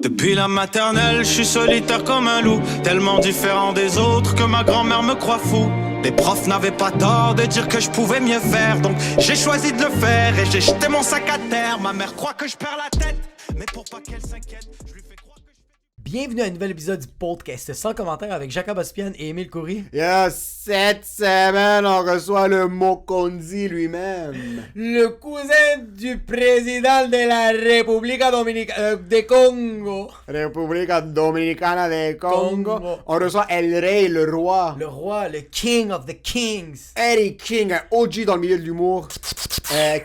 Depuis la maternelle, je suis solitaire comme un loup, tellement différent des autres que ma grand-mère me croit fou. Les profs n'avaient pas tort de dire que je pouvais mieux faire, donc j'ai choisi de le faire et j'ai jeté mon sac à terre. Ma mère croit que je perds la tête, mais pour pas qu'elle s'inquiète, je lui fais croire que je fais... Bienvenue à un nouvel épisode du podcast sans commentaire avec Jacob Ospian et Émile Coury. Cette semaine, on reçoit le Mokonzi lui-même. Le cousin du président de la République de Congo. République Dominicana de Congo. Congo. On reçoit El Rey, le roi. Le roi, le king of the kings. Eddie King, un OG dans le milieu de l'humour.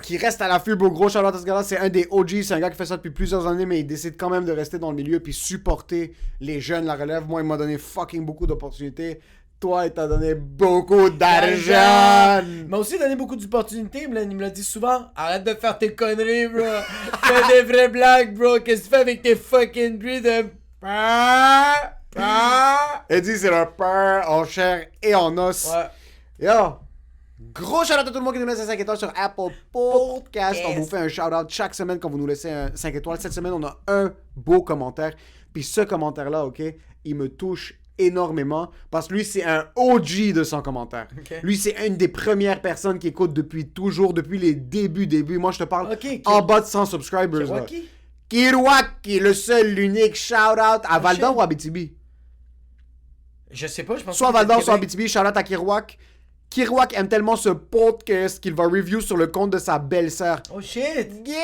Qui reste à l'affût, beau gros shout-out à ce gars-là. C'est un des OG, c'est un gars qui fait ça depuis plusieurs années, mais il décide quand même de rester dans le milieu puis supporter les jeunes, la relève. Moi, il m'a donné fucking beaucoup d'opportunités. Toi, il t'a donné beaucoup d'argent. Il m'a aussi donné beaucoup d'opportunités. Il me l'a dit souvent. Arrête de faire tes conneries, bro. Fais des vraies blagues, bro. Qu'est-ce que tu fais avec tes fucking bruits de... Eddie, c'est le peur en chair et en os. Ouais. Yo! Gros shout-out à tout le monde qui nous laisse un 5 étoiles sur Apple Podcast. On vous fait un shout-out chaque semaine quand vous nous laissez un 5 étoiles. Cette semaine, on a un beau commentaire. Puis ce commentaire-là, OK, il me touche énormément parce que lui, c'est un OG de son commentaire. Okay. Lui, c'est une des premières personnes qui écoute depuis toujours, depuis les débuts. Moi, je te parle Okay, en bas de 100 subscribers. Kiroaki? Kiroaki, le seul, l'unique shout-out à Val-d'Or ou à Abitibi? Je sais pas, je pense Soit à que c'est Val-d'Or, Québec. soit à Abitibi, shout-out à Kiroak. Kiroak aime tellement ce podcast qu'il va review sur le compte de sa belle-sœur. Oh shit! Get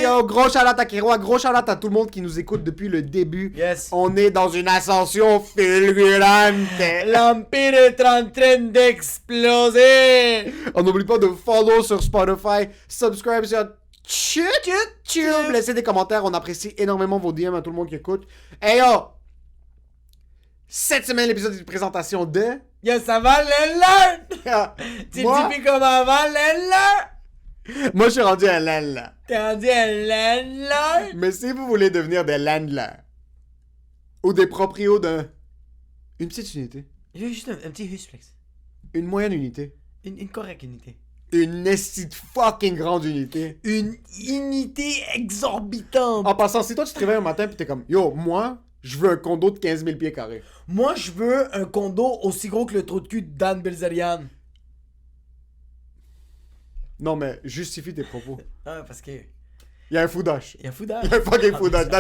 Yo, gros shout-out à Kiroak, gros shout-out à tout le monde qui nous écoute depuis le début. Yes. On est dans une ascension fulgurante. L'Empire est en train d'exploser! On n'oublie pas de follow sur Spotify, subscribe sur YouTube, laissez des commentaires, on apprécie énormément vos DM à tout le monde qui écoute. Hey yo! Cette semaine, l'épisode de présentation de... Yo, ça va, Lenlard? Tu Moi, dis plus comme avant, Lenlard? moi, je suis rendu un landlord. T'es rendu un Lenlard? Mais si vous voulez devenir des landlords ou des proprios une petite unité, J'ai juste un petit husplex. une moyenne unité, Une correcte unité. une esti de fucking grande unité. Une unité exorbitante. En passant, si toi tu te réveilles un matin pis t'es comme, yo, moi, je veux un condo de 15 000 pieds carrés. Moi, je veux un condo aussi gros que le trou de cul de Dan Bilzerian. Non, mais justifie tes propos. Ah, parce que... Il y a un foudache. Il y a fou d'âge. Il y a un fucking foudache. Dans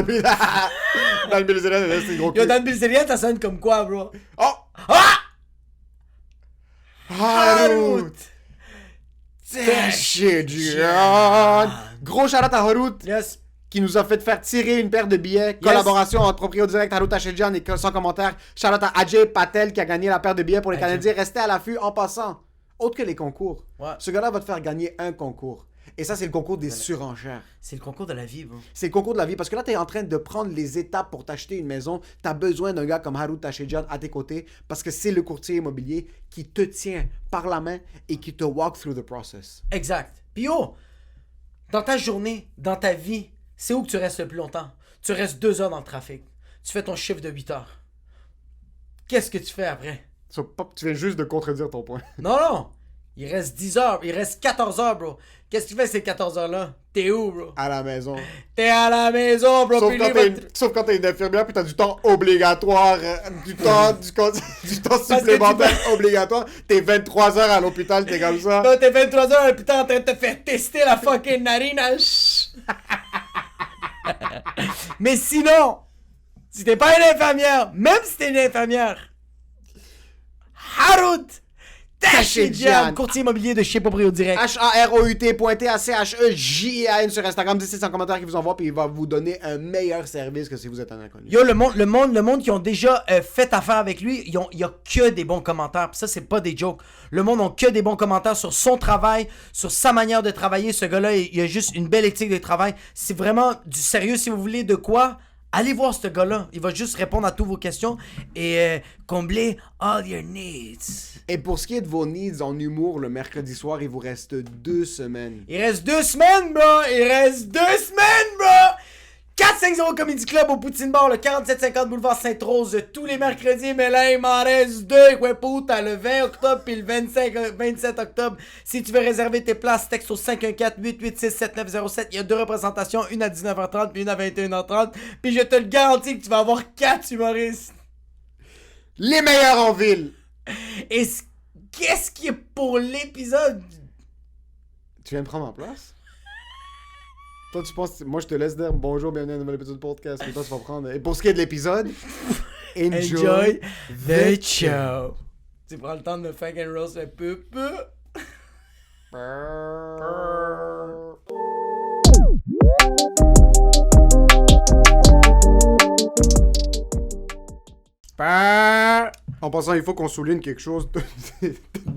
le Bilzerian, c'est gros cul. Yo, Dan Bilzerian, ça sonne comme quoi, bro? Oh! Ah! Harut! Tachidjian! Gros shout-out à Harut Yes. qui nous a fait faire tirer une paire de billets. Collaboration entre Proprio Direct, Harut Tachidjian et sans commentaire. Shout-out à Ajay Patel qui a gagné la paire de billets pour les Ajay. Canadiens. Restez à l'affût en passant. Autre que les concours. Ouais. Ce gars-là va te faire gagner un concours. Et ça, c'est le concours des surenchères. C'est le concours de la vie, bro. C'est le concours de la vie. Parce que là, tu es en train de prendre les étapes pour t'acheter une maison. Tu as besoin d'un gars comme Harut Tachidjian à tes côtés. Parce que c'est le courtier immobilier qui te tient par la main et qui te walk through the process. Exact. Puis yo, dans ta journée, dans ta vie, c'est où que tu restes le plus longtemps? Tu restes 2 heures dans le trafic. Tu fais ton chiffre de 8 heures. Qu'est-ce que tu fais après? Tu viens juste de contredire ton point. Non, non! Il reste 10 heures. Il reste 14 heures, bro. Qu'est-ce que tu fais ces 14 heures-là? T'es où, bro? À la maison. T'es à la maison, bro. Puis lui, Sauf quand t'es une infirmière puis t'as du temps obligatoire, du temps supplémentaire obligatoire. T'es 23 heures à l'hôpital, t'es comme ça. Toi, t'es 23 heures à l'hôpital en train de te faire tester la fucking narine. Mais sinon, si t'es pas une infirmière, même si t'es une infirmière, Harut Tachidjian, courtier immobilier de chez Proprio Direct. HAROUT.TACHEJIAN sur Instagram. Dites en commentaire qui vous envoie puis il va vous donner un meilleur service que si vous êtes un inconnu. Yo, le monde qui ont déjà fait affaire avec lui, il y a que des bons commentaires. Pis ça, c'est pas des jokes. Le monde a que des bons commentaires sur son travail, sur sa manière de travailler. Ce gars-là, il a juste une belle éthique de travail. C'est vraiment du sérieux. Si vous voulez de quoi, allez voir ce gars-là. Il va juste répondre à toutes vos questions et combler all your needs. Et pour ce qui est de vos needs en humour, le mercredi soir, il vous reste 2 semaines. Il reste 2 semaines, bro. Il reste 2 semaines, bro. 4 450 Comedy Club au Poutine Bar, le 4750 boulevard Sainte-Rose, tous les mercredis. Mais là, il m'en reste 2, ouais, puta, le 20 octobre puis le 27 octobre. Si tu veux réserver tes places, texte au 514-886-7907. Il y a 2 représentations, une à 19h30 puis une à 21h30. Puis je te le garantis que tu vas avoir 4 humoristes. Les meilleurs en ville! Et qu'est-ce qui est pour l'épisode? Tu viens de prendre ma place? Toi, tu penses... Moi, je te laisse dire bonjour, bienvenue à un nouvel épisode de podcast. Mais toi, tu vas prendre... Et pour ce qui est de l'épisode, enjoy the show. Tu prends le temps de me fuck and roast un peu. En passant, il faut qu'on souligne quelque chose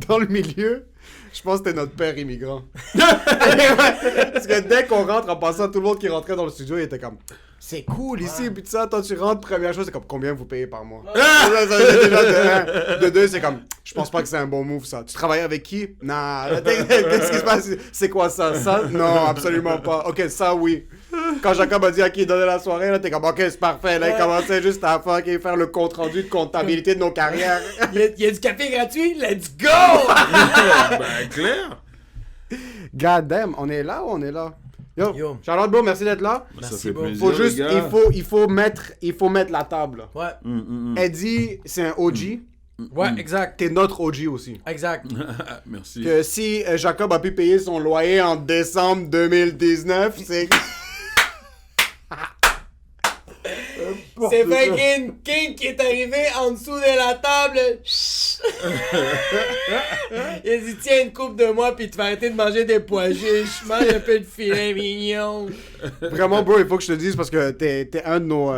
dans le milieu. Je pense que t'es notre père immigrant. Parce que dès qu'on rentre, en passant, tout le monde qui rentrait dans le studio, il était comme c'est cool ici, puis tout ça. Toi, tu rentres, première chose, c'est comme combien vous payez par mois? De deux, c'est comme je pense pas que c'est un bon move ça. Tu travailles avec qui? Non. Qu'est-ce qui se passe? C'est quoi ça? Ça? Non, absolument pas. Ok, ça oui. Quand Jacob a dit à qui il donnait la soirée, là, t'es comme ok, c'est parfait. Là, il commençait juste à faire le compte rendu de comptabilité de nos carrières. Il y a du café gratuit? Let's go! Ben, clair. God damn, on est là ou on est là? Yo. Charlotte Beau, merci d'être là. Ça Merci fait beaucoup. plaisir, Faut juste, les gars. il faut mettre la table. Ouais, Eddie, c'est un OG. ouais, exact. T'es notre OG aussi. Exact. Merci. Que si Jacob a pu payer son loyer en décembre 2019, c'est... C'est fucking King qui est arrivé en dessous de la table. Il a dit tiens une coupe de moi puis tu vas arrêter de manger des pois chiches. Mange un peu de filet mignon. Vraiment, bro, il faut que je te dise parce que t'es un de nos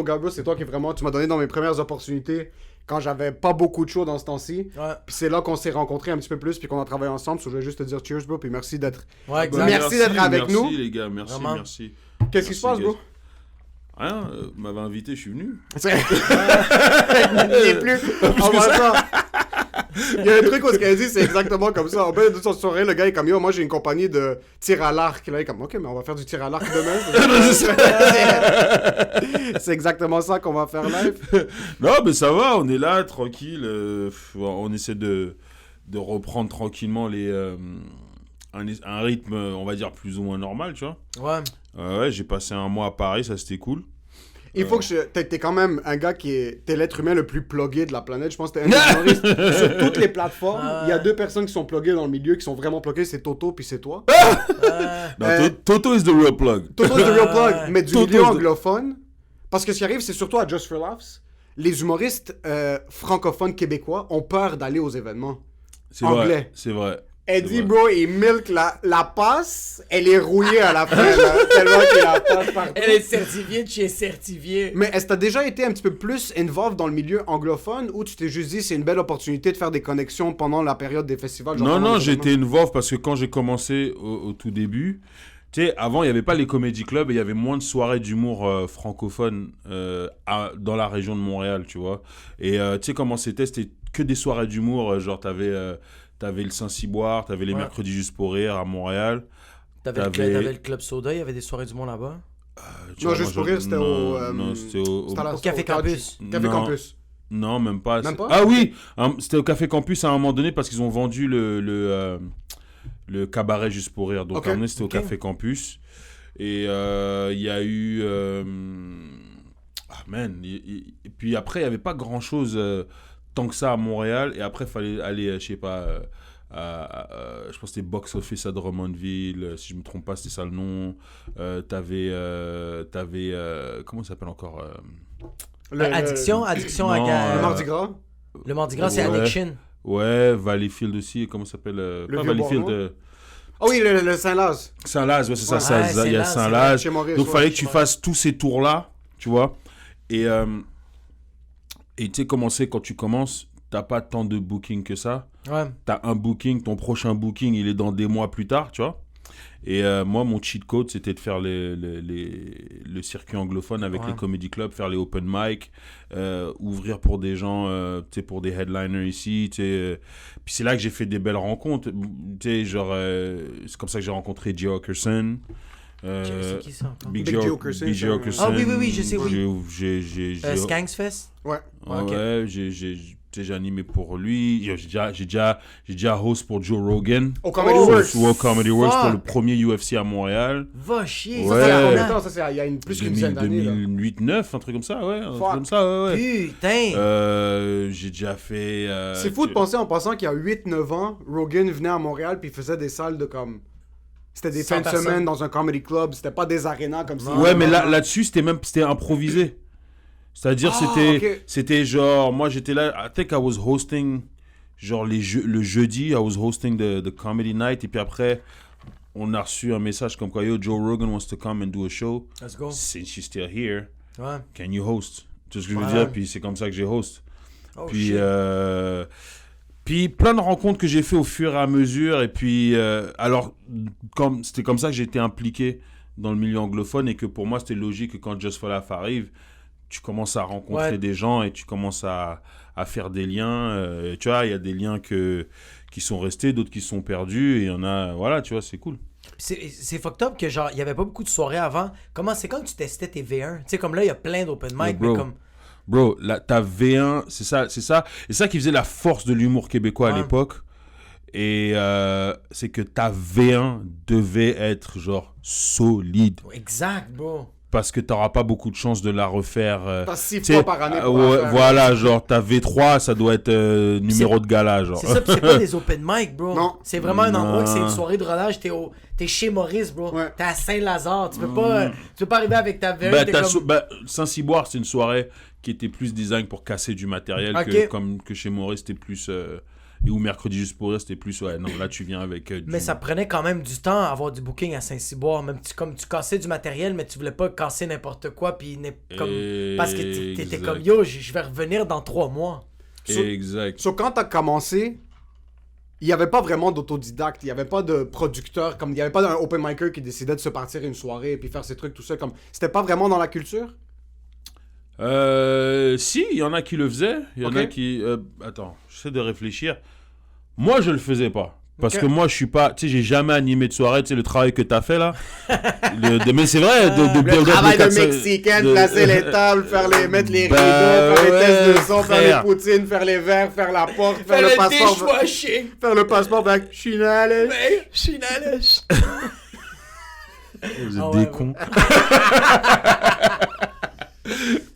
gars, bro. C'est toi qui vraiment... Tu m'as donné dans mes premières opportunités quand j'avais pas beaucoup de shows dans ce temps-ci. Ouais. Puis c'est là qu'on s'est rencontrés un petit peu plus puis qu'on a travaillé ensemble. So, je voulais juste te dire cheers, bro. Puis merci d'être... Ouais, exact. Ben, Merci d'être avec nous. Merci, les gars. Merci, Vraiment. merci. Qu'est-ce qui se passe, Merci, bro? Rien, m'avait invité, je suis venu. C'est... Il est plus... En même temps, il y a un truc où ce qu'elle dit, c'est exactement comme ça. En fait, de son soirée, le gars est comme yo, moi j'ai une compagnie de tir à l'arc. Là, il est comme ok, mais on va faire du tir à l'arc demain. C'est exactement ça qu'on va faire live. Non, mais ça va, on est là, tranquille. On essaie de reprendre tranquillement un rythme, on va dire, plus ou moins normal, tu vois. Ouais. Ouais, j'ai passé un mois à Paris, ça c'était cool. Il faut que t'es quand même un gars qui est... T'es l'être humain le plus plugué de la planète. Je pense que t'es un des humoristes sur toutes les plateformes. Il y a 2 personnes qui sont pluguées dans le milieu, qui sont vraiment pluguées. C'est Toto puis c'est toi. Non, Toto is the real plug. Toto is the real plug. Mais du Toto milieu is the- anglophone. Parce que ce qui arrive, c'est surtout à Just for Laughs. Les humoristes francophones québécois ont peur d'aller aux événements. C'est Anglais. vrai, c'est vrai. Eddie, vrai. bro, il milk la passe. Elle est rouillée à la fin, là. Tellement qu'il la passe partout. Elle est certifiée de chez Certifié. Mais est-ce que t'as déjà été un petit peu plus involved dans le milieu anglophone ou tu t'es juste dit c'est une belle opportunité de faire des connexions pendant la période des festivals? genre Non, pendant non, les j'étais événements? involved parce que quand j'ai commencé au tout début, tu sais, avant, il n'y avait pas les comédie clubs et il y avait moins de soirées d'humour francophones dans la région de Montréal, tu vois. Et tu sais comment c'était que des soirées d'humour, genre t'avais le Saint-Cyboire, t'avais les Ouais. mercredis juste pour rire à Montréal. T'avais le Club Soda, il y avait des soirées du monde là-bas. Tu Non, vois, juste moi, pour rire, c'était au... Non, c'était au... c'était à la- Au Café Campus. Café Non. Campus. Non, même pas. Même pas? Ah oui, c'était au Café Campus à un moment donné parce qu'ils ont vendu le cabaret juste pour rire. Donc Ok. à un moment donné, c'était Ok. au Café Campus. Et il y a eu... Ah man. Et puis après, il n'y avait pas grand-chose tant que ça à Montréal. Et après, il fallait aller, je sais pas... je pense que c'était Box Office à Drummondville, si je me trompe pas, c'était ça le nom. T'avais comment ça s'appelle encore Addiction Non, à Le Mardi Gras. Le Mardi Gras, c'est Ouais. Addiction. Ouais, Valleyfield aussi, comment ça s'appelle pas Vieux Valleyfield, Bourgeois. Ah oui, le Saint-Laz. Saint-Laz, ouais, c'est Ouais. ça, il y a Saint-Laz, Saint-Laz. Chez Maurice. Donc ouais. fallait que tu fasses tous ces tours-là, tu vois. Et tu sais comment c'est quand tu commences, t'as pas tant de booking que ça. Ouais. T'as un booking, ton prochain booking, il est dans des mois plus tard, tu vois. Et moi, mon cheat code, c'était de faire le circuit anglophone avec Ouais. les comedy clubs, faire les open mic, ouvrir pour des gens, tu sais, pour des headliners ici, tu sais. Puis c'est là que j'ai fait des belles rencontres, tu sais, genre, c'est comme ça que j'ai rencontré Jay Okerson. C'est qui ça encore? Big J. Okerson, Big J. ça. Okerson. Ah oui, je sais, oui. J'ai Skanksfest? Ouais. Ok. ouais, j'ai animé pour lui. J'ai déjà host pour Joe Rogan. Au Comedy Oh, Works. Ou au Comedy Works pour fuck. le premier UFC à Montréal. Va chier. Ouais. Ça, c'est il y a combien de ça, temps? Ça, c'est il y a plus qu'une dizaine d'années. là. 2008-9, un truc comme ça, ouais. Un truc Fuck. comme ça, ouais. Putain. J'ai déjà fait... C'est fou de penser en passant qu'il y a 8-9 ans, Rogan venait à Montréal puis il faisait des salles de comme... C'était des 100 fins de personnes. semaine dans un comedy club, c'était pas des arénas comme ça. Ouais, mais là-dessus, c'était improvisé. C'est-à-dire, c'était genre... Moi, j'étais là... I think I was hosting... Genre, le jeudi, I was hosting the comedy night. Et puis après, on a reçu un message comme quoi, yo, Joe Rogan wants to come and do a show. Let's go. Since you're still here, Ouais. can you host? Tu sais ce que je veux Ouais. dire? Puis c'est comme ça que j'ai host. Oh, Puis, shit. puis plein de rencontres que j'ai fait au fur et à mesure. Et puis, alors, c'était comme ça que j'ai été impliqué dans le milieu anglophone. Et que pour moi, c'était logique que quand Just For Laugh arrive, tu commences à rencontrer des gens et tu commences à faire des liens. Tu vois, il y a des liens qui sont restés, d'autres qui sont perdus. Et il y en a, voilà, tu vois, c'est cool. C'est fucked up que genre, il y avait pas beaucoup de soirées avant. C'est quand tu testais tes V1? Tu sais, comme là, il y a plein d'open mic, bro. mais comme... Bro, ta V1, c'est ça. Et c'est ça qui faisait la force de l'humour québécois à l'époque. Et c'est que ta V1 devait être genre solide. Exact, bro. Parce que t'auras pas beaucoup de chance de la refaire. T'as 6 t'sais, fois par année pour ouais, la faire. voilà, genre ta V3, ça doit être numéro de gala, genre. C'est ça, pis c'est pas des open mic, bro. Non. C'est vraiment un endroit que c'est une Non. soirée de rodage. T'es chez Maurice, bro. Ouais. T'es à Saint-Lazare. Tu peux pas arriver avec ta V1. Bah, t'es comme... Saint-Cyboire, c'est une soirée qui était plus design pour casser du matériel Ok. que chez Maurice, c'était plus... et où Mercredi Juste pour Rire, c'était plus... Ouais, non, là, tu viens avec... Mais ça prenait quand même du temps à avoir du booking à Saint-Cyboire. Même comme tu cassais du matériel, mais tu voulais pas casser n'importe quoi. Puis parce que t'étais Exact. comme, yo, je vais revenir dans 3 mois. Exact. So, quand t'as commencé, il n'y avait pas vraiment d'autodidacte, il n'y avait pas de producteur, comme il n'y avait pas d'un open micer qui décidait de se partir une soirée et puis faire ses trucs tout seul. Comme c'était pas vraiment dans la culture. Si, il y en a qui le faisaient. Il y en Ok. a qui... attends, j'essaie de réfléchir. Moi, je le faisais pas. Parce Ok. que moi, je suis pas... Tu sais, j'ai jamais animé de soirée. Tu sais, le travail que t'as fait, là. Mais c'est vrai, de build up Travail le de 400 Mexicain, de- placer les tables, mettre les rideaux, Ben faire les tests de ouais, son, faire frère. les poutines, faire les verres, faire la porte, faire le passeport. dishwashing. Faire le passeport avec Chinale. Chinalish. Vous êtes Ah des ouais, cons.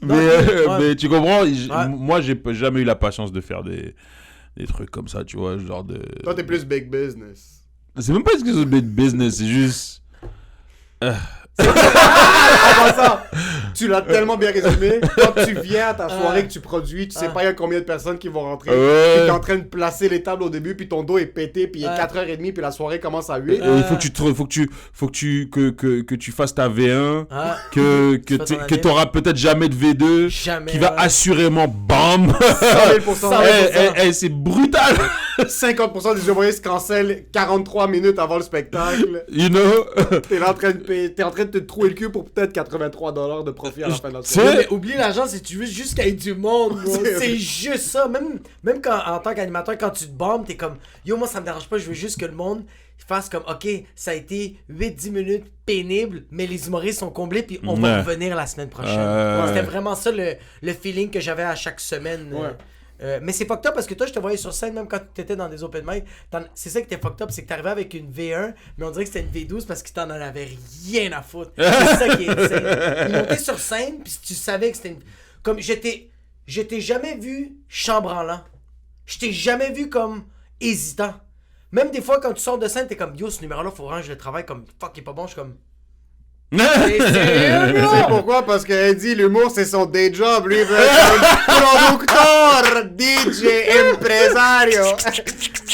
Non, ouais. mais tu comprends, Ouais. moi, j'ai jamais eu la patience de faire des trucs comme ça, tu vois, genre de... Toi, t'es plus big business. C'est même pas ce que c'est big business, c'est juste... En passant, tu l'as tellement bien résumé. Quand tu viens à ta soirée que tu produis, tu sais pas il y a combien de personnes qui vont rentrer. Ouais. Puis t'es en train de placer les tables au début, puis ton dos est pété, puis il est 4h30, puis la soirée commence à 8. Et il faut que tu fasses ta V1, Ah. que fasses ton que année. t'auras peut-être jamais de V2, Jamais, qui va ouais. assurément BAM. 100 C'est brutal. 50% des humoristes cancellent 43 minutes avant le spectacle. You know. T'es là en train de te trouver le cul pour peut-être 83$ de profit à la fin de la Tu soirée. sais, Mais oublie l'argent, c'est tu veux juste qu'il y ait du monde, bro. C'est- C'est juste ça. Même quand, en tant qu'animateur, quand tu te bombes, t'es comme, yo, moi ça me dérange pas, je veux juste que le monde fasse comme, ok, ça a été 8-10 minutes pénibles, mais les humoristes sont comblés, puis on va Ouais. revenir la semaine prochaine. Ouais. C'était vraiment ça le feeling que j'avais à chaque semaine. Ouais. Mais c'est fucked up parce que toi, je te voyais sur scène, même quand t'étais dans des open mic. C'est ça qui était fucked up, c'est que t'arrivais avec une V1, mais on dirait que c'était une V12 parce que t'en avais rien à foutre. C'est ça qui est insane. Ils montaient sur scène, puis tu savais que c'était une... Comme, je t'ai jamais vu chambranlant. Je t'ai jamais vu comme hésitant. Même des fois, quand tu sors de scène, t'es comme, yo, ce numéro-là, faut ranger le travail, comme, fuck, il est pas bon, je suis comme... T'es sérieux, Tu bro? sais pourquoi? Parce qu'elle dit l'humour c'est son day job. Lui il veut être un producteur, DJ, impresario.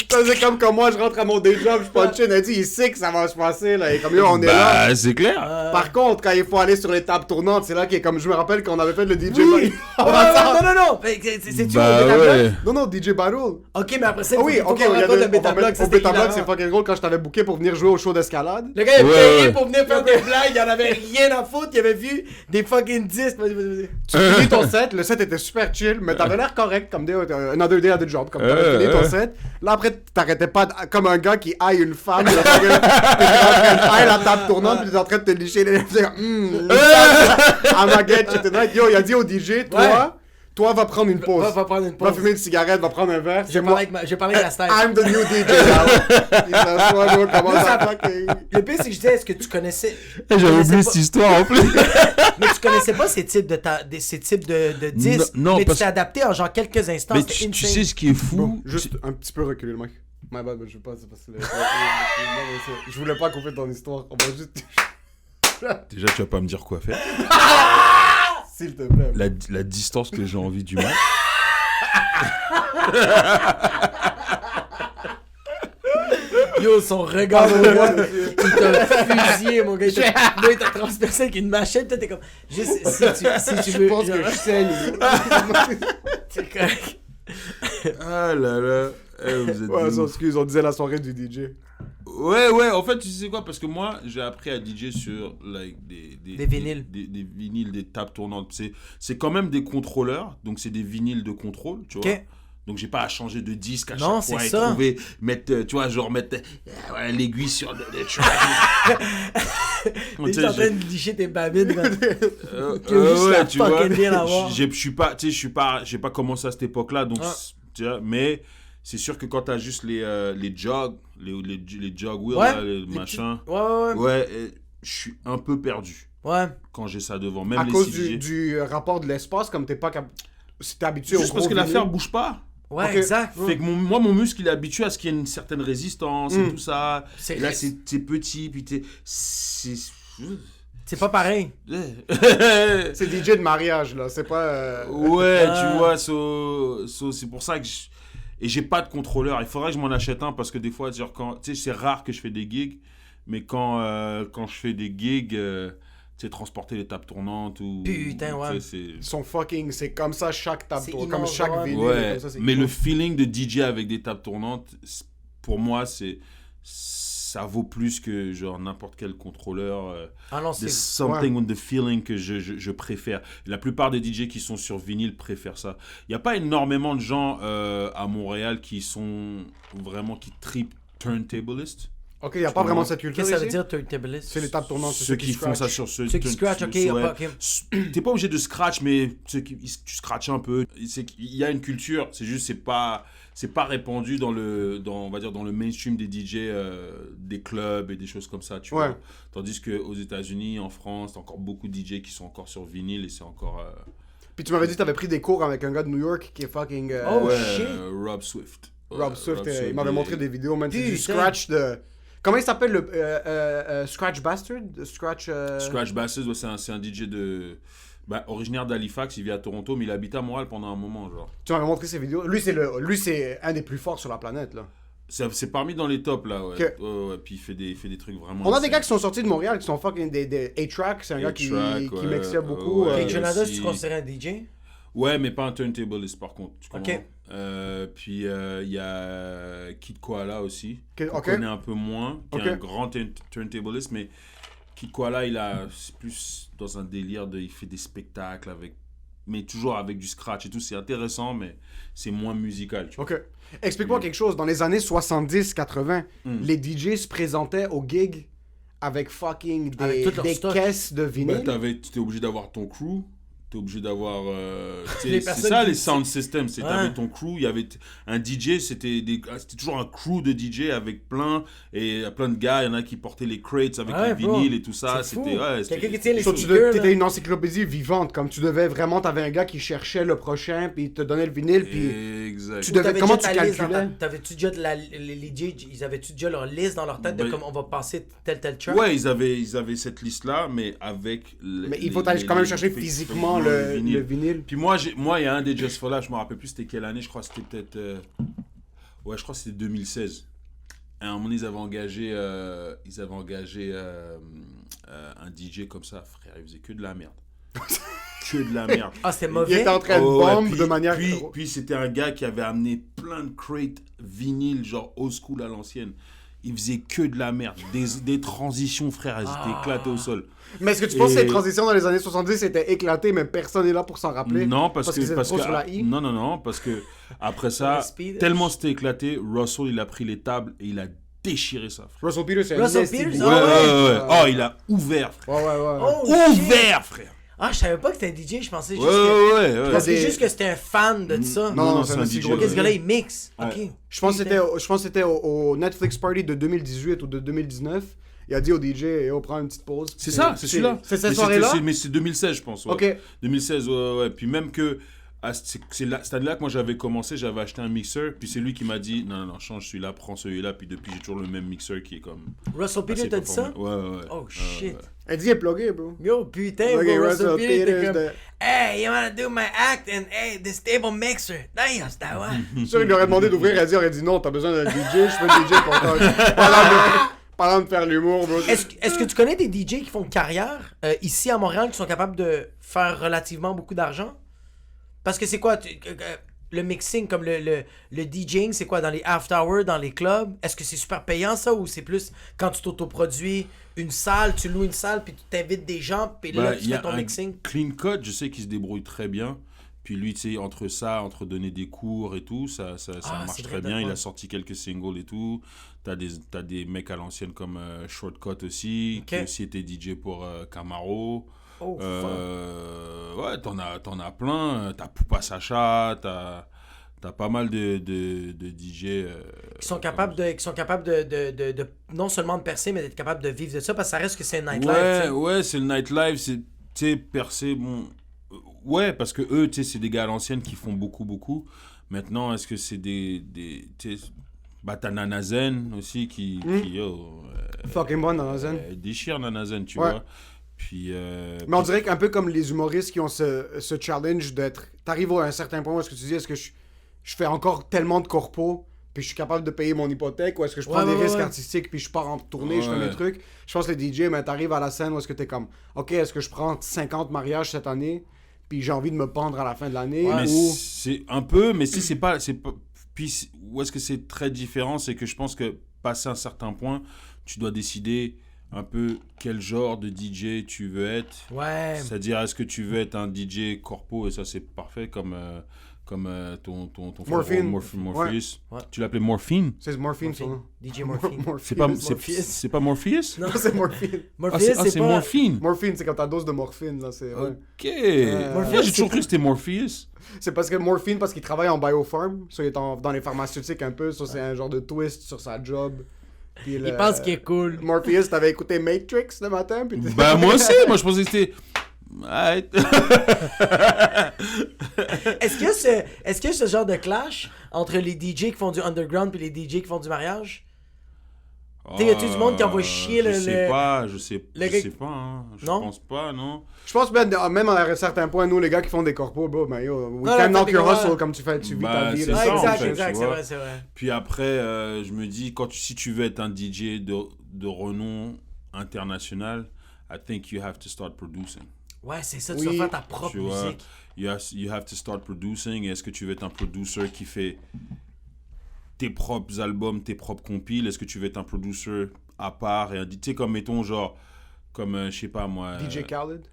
Ça, c'est comme quand moi je rentre à mon day job, je punch in, elle dit il sait que ça va se passer là. Et comme yo, on est là. bah, c'est clair. Par contre, quand il faut aller sur les tables tournantes, c'est là qu'il est comme je me rappelle qu'on avait fait le DJ Oui. Battle. Non. C'est-tu Bah au Beta Block? ouais. Non, DJ Battle. Ok, mais après ça, Ah oui, faut ok, qu'on il y raconte avait le Beta Block, ça, au c'était Beta Block, hilarant. c'est fucking drôle quand je t'avais booké pour venir jouer au show d'escalade. Le gars, il a Ouais, payé ouais. pour venir faire des blagues, il en avait rien à foutre, il avait vu des fucking disques. Vas-y. Tu finis ton set, le set était super chill, mais t'avais l'air correct, comme another day at the job, comme t'avais fini ton set. Là, après, t'arrêtais pas comme un gars qui haït une femme, t'étais en train de haïr la table tournante, puis t'étais en train de te licher les lèvres, à ma guette, j'étais là, yo, il a dit au DJ, toi, va prendre une pause. Va prendre une pause. Va fumer une cigarette, va prendre un verre. Je vais parler avec la star. I'm the new DJ now. Il s'assoit, yo, commence à fucking... Le pire, c'est que je disais, est-ce que tu connaissais. J'avais oublié cette histoire en plus. Mais tu connaissais pas ces types de disques. Non, mais parce- tu t'es adapté en genre quelques instants. Mais C'était tu insane. sais ce qui est fou. Bon, juste un petit peu reculer le mic. My bad, je veux pas, c'est parce que... Je voulais pas couper ton histoire. On va juste... Déjà, tu vas pas me dire quoi faire. S'il te plaît. La distance que j'ai envie du match. Yo, son regard, mon gars, il t'a fusillé, mon gars. Il t'a transpercé avec une machette. Toi, t'es comme. Juste, si tu veux. Je pense que je saigne. C'est correct. Ah là là. Vous êtes Ouais, des sans ouf. excuse, on disait la soirée du DJ. Ouais, en fait, tu sais quoi, parce que moi, j'ai appris à DJ sur like, Des vinyles. Des vinyles, des tables tournantes. C'est quand même des contrôleurs, donc c'est des vinyles de contrôle, tu vois. Ok. Donc j'ai pas à changer de disque à Non, chaque fois c'est et ça. trouver, mettre, tu vois, genre mettre ouais, l'aiguille sur le track. T'es juste en train de licher tes babines. man. juste Ouais, la tu vois, fucking bien l'avoir. je suis pas, tu sais, j'ai pas commencé à cette époque-là, donc, Ah. tu vois, mais c'est sûr que quand t'as juste les jogs, les jog wheels, Ouais, là, les les machins, Ouais. ouais, je suis un peu perdu Ouais. quand j'ai ça devant, même À les cause CDJ. du rapport de l'espace, comme t'es pas si t'es habitué au Juste gros parce que l'affaire vinyle. bouge pas. Ouais, Ok. exact. Fait que mon muscle, il est habitué à ce qu'il y ait une certaine résistance et tout ça. C'est- Et là, c'est petit, puis c'est... C'est pas pareil. C'est DJ de mariage, là. C'est pas... Ouais, Ah. tu vois, c'est pour ça que et j'ai pas de contrôleur. Il faudrait que je m'en achète un parce que des fois, genre, tu sais, c'est rare que je fais des gigs, mais quand je fais des gigs, tu sais, transporter les tables tournantes ou... Putain, ouais. tu sais, Ils sont fucking... C'est comme ça chaque table C'est tournante. Comme immense, chaque ouais. vinyle. Ouais, comme ça, c'est mais le immense. feeling de DJ avec des tables tournantes, pour moi, ça vaut plus que genre n'importe quel contrôleur. Ah non, There's c'est. something with the feeling que je préfère. La plupart des DJ qui sont sur vinyle préfèrent ça. Il n'y a pas énormément de gens à Montréal qui tripent turntablist. Ok, il n'y a pas vraiment cette culture Qu'est-ce que ça veut ici. dire, turntablist? C'est les tables tournantes. c'est Ceux qui font ça sur ce... Ceux qui scratch, ok, y a pas, ok. T'es pas obligé de scratch, mais tu scratches un peu. Il y a une culture, c'est juste c'est pas répandu dans on va dire dans le mainstream des DJ des clubs et des choses comme ça, tu Ouais. vois. Tandis que aux États-Unis, en France, t'as encore beaucoup de DJ qui sont encore sur vinyle et c'est encore Puis tu m'avais dit que t'avais pris des cours avec un gars de New York qui est fucking... Oh, ouais, shit. Rob Swift. Rob Swift, il m'avait montré des vidéos, man. C'est du Putain. scratch de... Comment il s'appelle le... Scratch Bastard? Scratch... Scratch Basses, ouais, c'est un DJ originaire d'Halifax, il vit à Toronto, mais il habite à Montréal pendant un moment, genre. Tu m'avais montré ses vidéos. Lui, c'est un des plus forts sur la planète, là. C'est parmi dans les tops, là, ouais. Ok. Ouais, puis il fait des trucs vraiment... On a des insane. gars qui sont sortis de Montréal, qui sont fucking des A-Track. C'est un gars qui A-Track, ouais, m'excite beaucoup. ouais. Ok, Jonathan, aussi. tu considères un DJ? Ouais, mais pas un turntablist, par contre. Tu Ok. comprends? Puis il y a Kid Koala aussi. Ok. On connaît un peu moins, qui Ok. est un grand turntablist, mais Kid Koala, c'est plus dans un délire il fait des spectacles mais toujours avec du scratch et tout. C'est intéressant, mais c'est moins musical, tu vois. Ok. Explique-moi quelque chose. Dans les années 70-80, les DJ se présentaient aux gigs avec fucking Avec tout leur des stock. caisses de vinyle. Tu étais obligé d'avoir ton crew. T'es obligé d'avoir... Les c'est personnes ça qui- les sound systems. Ouais. T'avais ton crew, il y avait un DJ, c'était toujours un crew de DJ avec plein de gars. Il y en a qui portaient les crates avec Ouais, les bro. vinyles et tout ça. C'est fou. C'était... Ouais, Quelqu'un qui tient les So, speakers, t'étais là. une encyclopédie vivante, comme tu devais vraiment, t'avais un gars qui cherchait le prochain, puis il te donnait le vinyle, puis Exact. tu devais- T'avais comment déjà tu ta liste dans calculais? T'avais-tu déjà les DJ, ils avaient-tu déjà leur liste dans leur tête de Ben- comme on va passer tel track? Ouais, ils avaient cette liste-là, mais avec... mais il faut aller quand même chercher physiquement le vinyle. Puis moi, il y a un des Just for Life, je me rappelle plus c'était quelle année, je crois que c'était peut-être... Ouais, je crois que c'était 2016. À un moment donné, ils avaient engagé un DJ comme ça, frère, il faisait que de la merde. Que de la merde. Ah, c'était Il mauvais? était en train de Oh, ouais, bombe de manière... Puis c'était un gars qui avait amené plein de crates vinyles, genre old school à l'ancienne. il faisait que de la merde. Des transitions, frère, elles étaient éclatées au sol. Mais est-ce que tu penses que Et- les transitions dans les années 70 étaient éclatées, mais personne n'est là pour s'en rappeler? Non, parce qu'ils que étaient trop sur la I? non, parce que après ça, Le speed. tellement c'était éclaté, Russell il a pris les tables et il a déchiré ça, frère. Russell Peters, c'est un Russell nasty Peters, boy. ah ouais? Oh, il a ouvert, frère. Ouais, ouais, ouais. Oh, shit. Ouvert, frère. Ah, je savais pas que c'était un DJ, je pensais juste Ouais, que... ouais, Je ouais. pensais Des- juste que c'était un fan de ça. Non, c'est c'est un un DJ. gros Ok, ce gars-là, il mixe. Ouais. Ok. Je pense que c'était au Netflix Party de 2018 ou de 2019. Il a dit au DJ, on prend une petite pause. C'est ça, c'est celui-là. C'est cette Mais soirée-là? Mais c'est 2016, je pense. Ouais. Ok. 2016, ouais. Puis même que, cette année-là que moi j'avais commencé, j'avais acheté un mixeur. Puis c'est lui qui m'a dit, non, change celui-là, prends celui-là. Puis depuis, j'ai toujours le même mixeur qui est comme. Russell Peters, assez t'as dit ça? performant. Ouais. Oh, shit. Elle dit, il est plugué, bro. Yo, putain, Ok, bro, Russell Russell Peters, Peters t'es comme... de- Hey, you wanna do my act and hey, this table mixer. Damn, c'est à ouais. Sûr, il lui aurait demandé d'ouvrir, elle aurait dit non, t'as besoin d'un DJ, je fais un DJ pour toi. Parlant de faire l'humour, bro. Est-ce que tu connais des DJ qui font carrière ici à Montréal qui sont capables de faire relativement beaucoup d'argent? Parce que c'est quoi le mixing, comme le DJing, c'est quoi dans les after hours, dans les clubs? Est-ce que c'est super payant ça ou c'est plus quand tu t'autoproduis une salle, tu loues une salle puis tu t'invites des gens puis là tu il y fais a ton un mixing? Clean Cut, je sais qu'il se débrouille très bien. Puis lui, tu sais, entre donner des cours et tout, ça Ah, marche c'est très vrai, bien. d'accord. Il a sorti quelques singles et tout. T'as des mecs à l'ancienne comme Shortcut aussi, qui Ok. aussi était DJ pour Camaro. Oh, fuck. Ouais, t'en as plein. T'as Poupa Sacha, t'as pas mal de DJ. Qui sont capables de non seulement de percer mais d'être capables de vivre de ça parce que ça reste que c'est un nightlife. tu sais. Ouais, c'est le nightlife. C'est, tu sais, percé, bon. Ouais, parce que eux, tu sais, c'est des gars à l'ancienne qui font beaucoup. Maintenant, est-ce que c'est des tu sais, bah, t'as Nanazen aussi qui Fucking bon dans la zen. déchire Nanazen, tu Ouais. vois. Puis. Mais on dirait qu'un peu comme les humoristes qui ont ce challenge d'être. T'arrives à un certain point où est-ce que tu dis, est-ce que je fais encore tellement de corpos, puis je suis capable de payer mon hypothèque, ou est-ce que je prends Ouais, des ouais, risques ouais. artistiques, puis je pars en tournée, je fais Ouais. mes trucs. Je pense que les DJ, mais t'arrives à la scène où est-ce que t'es comme, ok, est-ce que je prends 50 mariages cette année, puis j'ai envie de me pendre à la fin de l'année, Mais ou. c'est un peu, mais si c'est pas. Puis où est-ce que c'est très différent, c'est que je pense que passé un certain point, tu dois décider un peu quel genre de DJ tu veux être. Ouais. C'est-à-dire, est-ce que tu veux être un DJ corpo, et ça c'est parfait, comme ton frère Morphine. Morpheus. Ouais. Tu l'appelais Morphine? C'est Morphine, son nom. DJ Morphine. C'est pas, Morpheus. c'est pas Morpheus? Non, C'est Morphine. Morpheus, c'est c'est pas... Morphine. Morphine, c'est comme ta dose de morphine, là. C'est, ouais. Ok. Morpheus, Moi, j'ai c'est toujours cru que c'était Morpheus. C'est parce que Morphine, parce qu'il travaille en biofarm, so il est dans les pharmaceutiques un peu, so c'est un genre de twist sur sa job. Puis Il pense qu'il est cool. Morpheus, t'avais écouté Matrix le matin, puis Ben, moi aussi. Moi, je pensais que c'était. Arrête. Est-ce que ce genre de clash entre les DJ qui font du underground et les DJ qui font du mariage? T'sais, y a-tu du monde qui envoie chier Je sais pas, hein. Je Non? pense pas, non. Je pense même à un certain point, nous, les gars qui font des corpos, bro, ben yo, we Non, can non, knock t'es your quoi? hustle comme tu vis Bah, ta vie. c'est là. Ah, ça, en exact, fait, exact, tu c'est vois. vrai, c'est vrai. Puis après, je me dis, si tu veux être un DJ de renom international, I think you have to start producing. Ouais, c'est ça, tu Oui, vas faire ta propre Tu vois, musique. you have to start producing. Et est-ce que tu veux être un producer qui fait tes propres albums, tes propres compiles? Est-ce que tu veux être un producer à part et tu sais, comme mettons genre comme je sais pas moi DJ Khaled.